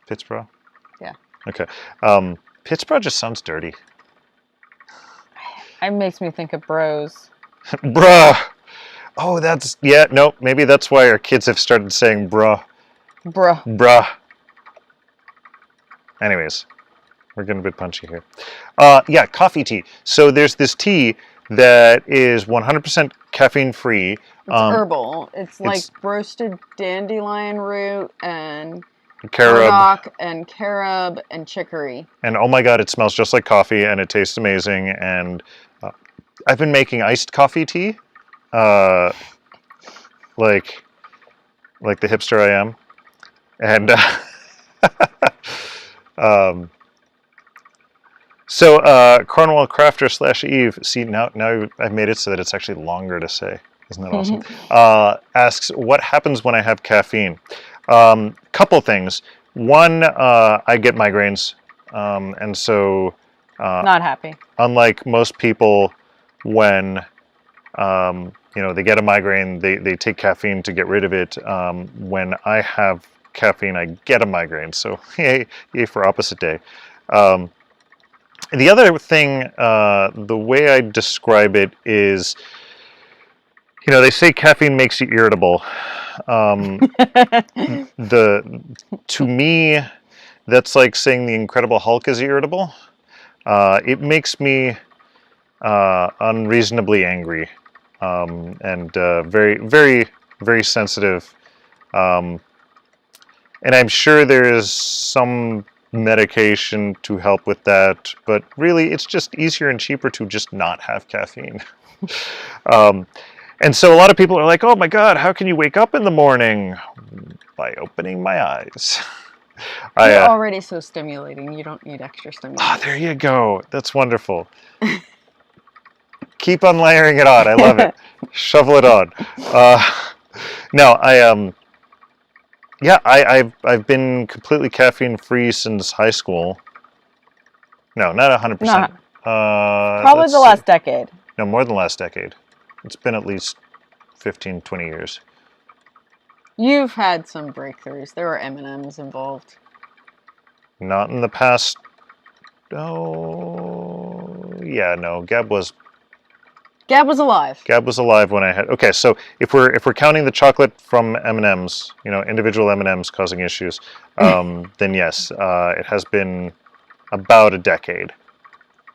Pittsburgh? Yeah. Okay. Pittsburgh just sounds dirty. It makes me think of bros. Bruh! Oh, nope, maybe that's why our kids have started saying bruh. Bruh. Bruh. Anyways, we're getting a bit punchy here. Yeah, coffee tea. So there's this tea that is 100% caffeine free. It's herbal. It's like roasted dandelion root and burdock and carob and chicory. And oh my God, it smells just like coffee and it tastes amazing. And I've been making iced coffee tea, like the hipster I am. And so Cornwall Crafter / Eve, see now I've made it so that it's actually longer to say. Isn't that awesome? Asks, what happens when I have caffeine? Couple things. One, I get migraines, and so not happy. Unlike most people, when they get a migraine, they take caffeine to get rid of it. When I have caffeine, I get a migraine. So yay for opposite day. The other thing, the way I describe it is, they say caffeine makes you irritable. To me, that's like saying the Incredible Hulk is irritable. It makes me unreasonably angry, and very, very, very sensitive. And I'm sure there is some medication to help with that, but really it's just easier and cheaper to just not have caffeine. And so a lot of people are like, oh my God, how can you wake up in the morning? By opening my eyes. You're already so stimulating. You don't need extra stimulation. There you go. That's wonderful. Keep on layering it on. I love it. Shovel it on. No, I've been completely caffeine free since high school. No, not 100%. Probably the last decade. No, more than the last decade. It's been at least 15, 20 years. You've had some breakthroughs. There were M&Ms involved. Not in the past. Oh, yeah, no. Gab was alive. Gab was alive when I had. Okay, so if we're counting the chocolate from M&Ms, individual M&Ms causing issues, then yes, it has been about a decade,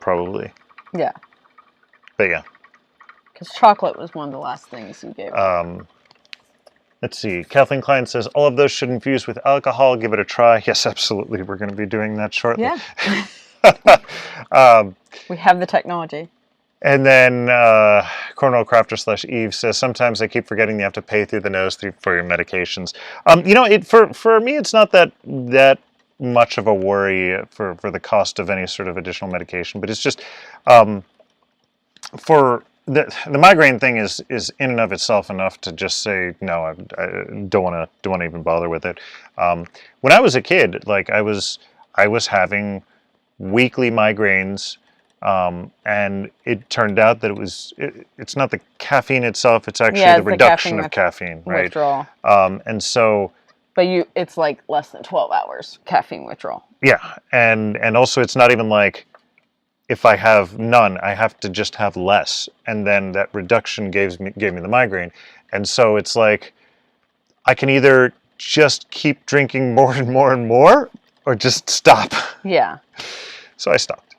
probably. Yeah. But yeah. Because chocolate was one of the last things you gave up. Let's see. Kathleen Klein says, all of those should infuse with alcohol. Give it a try. Yes, absolutely. We're going to be doing that shortly. Yeah. We have the technology. And then Cornwall Crafter / Eve says, sometimes I keep forgetting you have to pay through the nose for your medications. For me, it's not that much of a worry for the cost of any sort of additional medication, but it's just for the migraine thing is in and of itself enough to just say no. I don't want to even bother with it. When I was a kid, like I was I was having weekly migraines, and it turned out that it's not the caffeine itself, it's actually Yeah, the it's the reduction caffeine of caffeine, right? withdrawal. And so, But it's like less than 12 hours caffeine withdrawal. yeah, and also it's not even like if I have none, I have to just have less, and then that reduction gave me the migraine. And so it's like I can either just keep drinking more and more and more, or just stop. Yeah. So I stopped.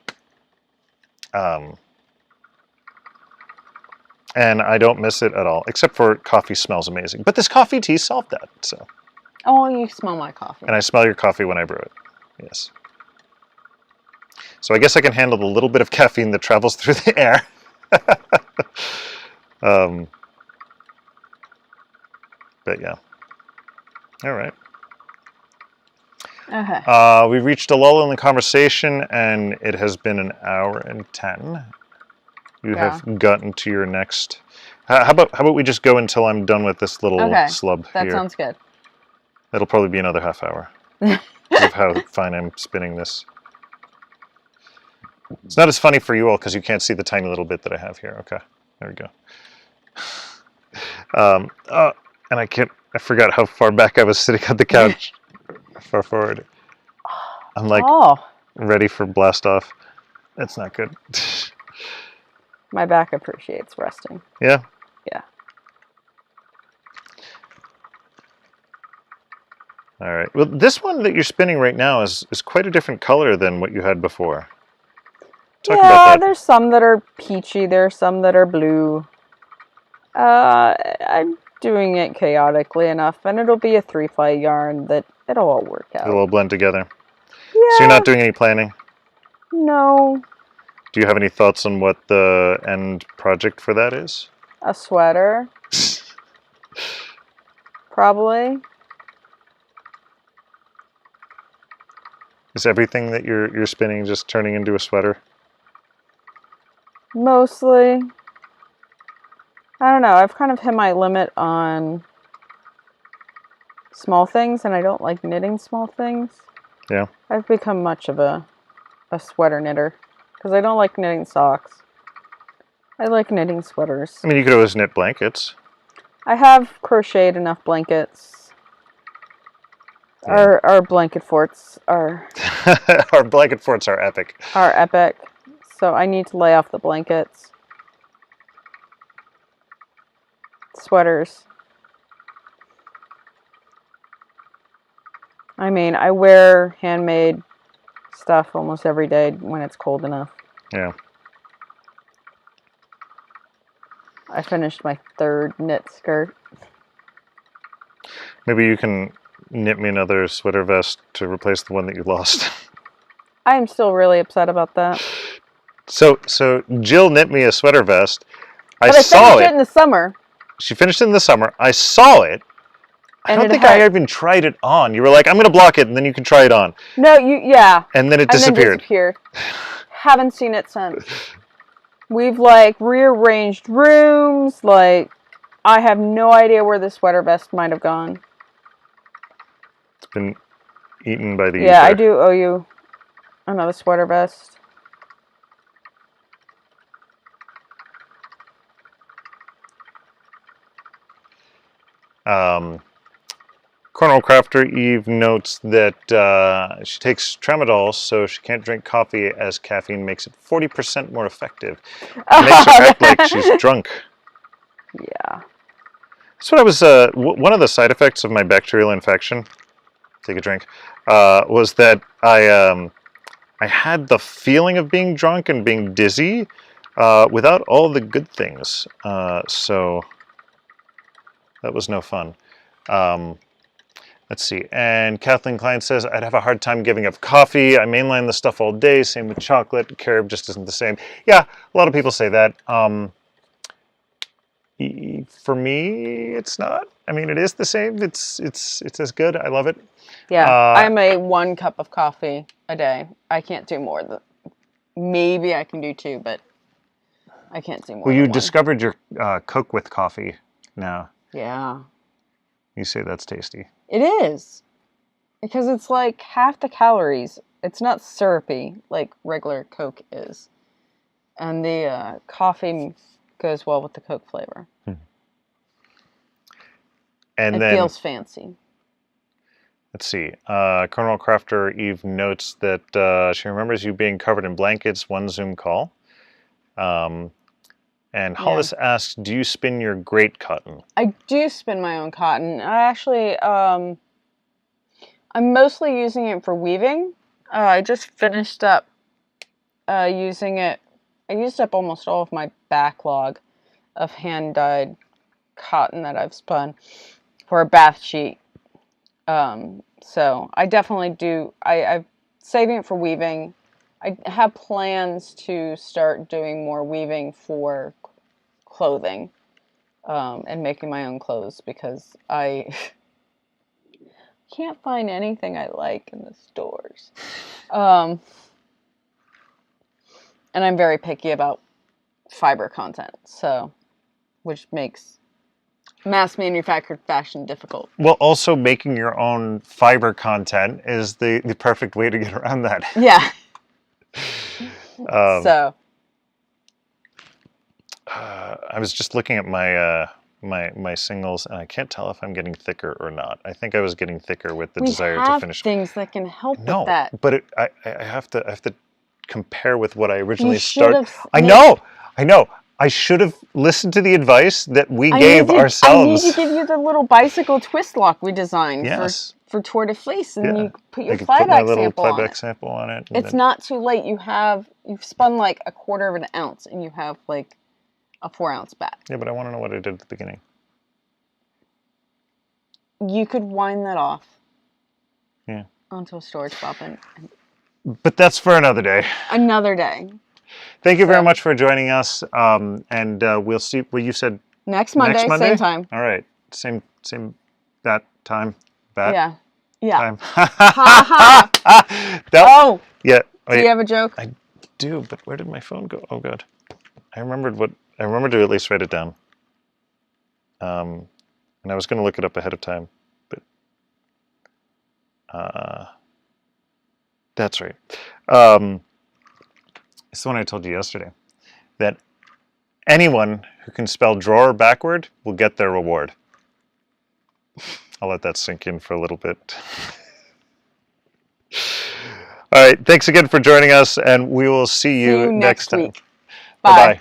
And I don't miss it at all, except for coffee smells amazing. But this coffee tea solved that. So. Oh, you smell my coffee. And I smell your coffee when I brew it. Yes. So I guess I can handle the little bit of caffeine that travels through the air. But yeah. All right. Okay. We reached a lull in the conversation, and it has been an hour and 10. You have gotten to your next. How about we just go until I'm done with this little slub here? That sounds good. It'll probably be another half hour of how fine I'm spinning this. It's not as funny for you all because you can't see the tiny little bit that I have here. Okay, there we go. And I forgot how far back I was sitting on the couch. Far forward. I'm like ready for blast off. That's not good. My back appreciates resting. Yeah? Yeah. All right. Well, this one that you're spinning right now is quite a different color than what you had before. Talk about that. There's some that are peachy. There's some that are blue. I'm doing it chaotically enough, and it'll be a 3-ply yarn that it'll all work out. It'll all blend together. Yeah. So you're not doing any planning? No. Do you have any thoughts on what the end project for that is? A sweater. Probably. Is everything that you're spinning just turning into a sweater? Mostly. I don't know. I've kind of hit my limit on small things, and I don't like knitting small things. Yeah. I've become much of a sweater knitter because I don't like knitting socks. I like knitting sweaters. I mean, you could always knit blankets. I have crocheted enough blankets. Yeah. Our blanket forts are... Our blanket forts are epic. Are epic. So I need to lay off the blankets. Sweaters. I mean, I wear handmade stuff almost every day when it's cold enough. Yeah. I finished my 3rd knit skirt. Maybe you can knit me another sweater vest to replace the one that you lost. I'm still really upset about that. So Jill knit me a sweater vest. I saw it in the summer. She finished it in the summer. I saw it. I don't think I even tried it on. You were like, I'm going to block it, and then you can try it on. No, yeah. And then it disappeared. Haven't seen it since. We've, like, rearranged rooms. Like, I have no idea where the sweater vest might have gone. It's been eaten by the ether. Yeah, I do owe you another sweater vest. Cornwall Crafter Eve notes that she takes tramadol, so she can't drink coffee as caffeine makes it 40% more effective. It makes her act like she's drunk. Yeah. That's what I was. One of the side effects of my bacterial infection, take a drink, was that I had the feeling of being drunk and being dizzy without all the good things. So that was no fun. Let's see. And Kathleen Klein says, I'd have a hard time giving up coffee. I mainline the stuff all day. Same with chocolate. Carob just isn't the same. Yeah, a lot of people say that. For me, it's not. I mean, it is the same. It's as good. I love it. Yeah, I'm a 1 cup of coffee a day. I can't do more than... Maybe I can do 2, but I can't do more than 1. Discovered your Coke with coffee now. Yeah. You say that's tasty. It is. Because it's like half the calories It's not syrupy like regular Coke is. And the coffee goes well with the Coke flavor. And it then feels fancy. Let's see. Cornwall Crafter Eve notes that she remembers you being covered in blankets one Zoom call. And Hollis asks, do you spin your great cotton? I do spin my own cotton. I actually, I'm mostly using it for weaving. I just finished up using it. I used up almost all of my backlog of hand-dyed cotton that I've spun for a bath sheet. So I definitely do. I'm saving it for weaving. I have plans to start doing more weaving for clothing and making my own clothes because I can't find anything I like in the stores. And I'm very picky about fiber content, so which makes mass manufactured fashion difficult. Well, also making your own fiber content is the perfect way to get around that. Yeah. So. I was just looking at my my singles, and I can't tell if I'm getting thicker or not. I think I was getting thicker with the desire to finish. Things that can help with that. But I have to compare with what I originally started. I know. I should have listened to the advice that we gave ourselves. I need to give you the little bicycle twist lock we designed for Tour de Fleece, and you put your flyback sample on it. It's not too late. You've spun like a quarter of an ounce, and you have like a 4-ounce bat. Yeah, but I want to know what I did at the beginning. You could wind that off. Yeah. Onto a storage bobbin. But that's for another day. Another day. Thank you very much for joining us, and we'll see. Well, you said next Monday, same time. All right, same that time. That time. Ha ha! Yeah. Do you have a joke? I do, but where did my phone go? Oh God, I remembered to at least write it down. And I was going to look it up ahead of time, but that's right. It's the one I told you yesterday, that anyone who can spell drawer backward will get their reward. I'll let that sink in for a little bit. All right, thanks again for joining us, and we will see you next time. Bye. Bye-bye.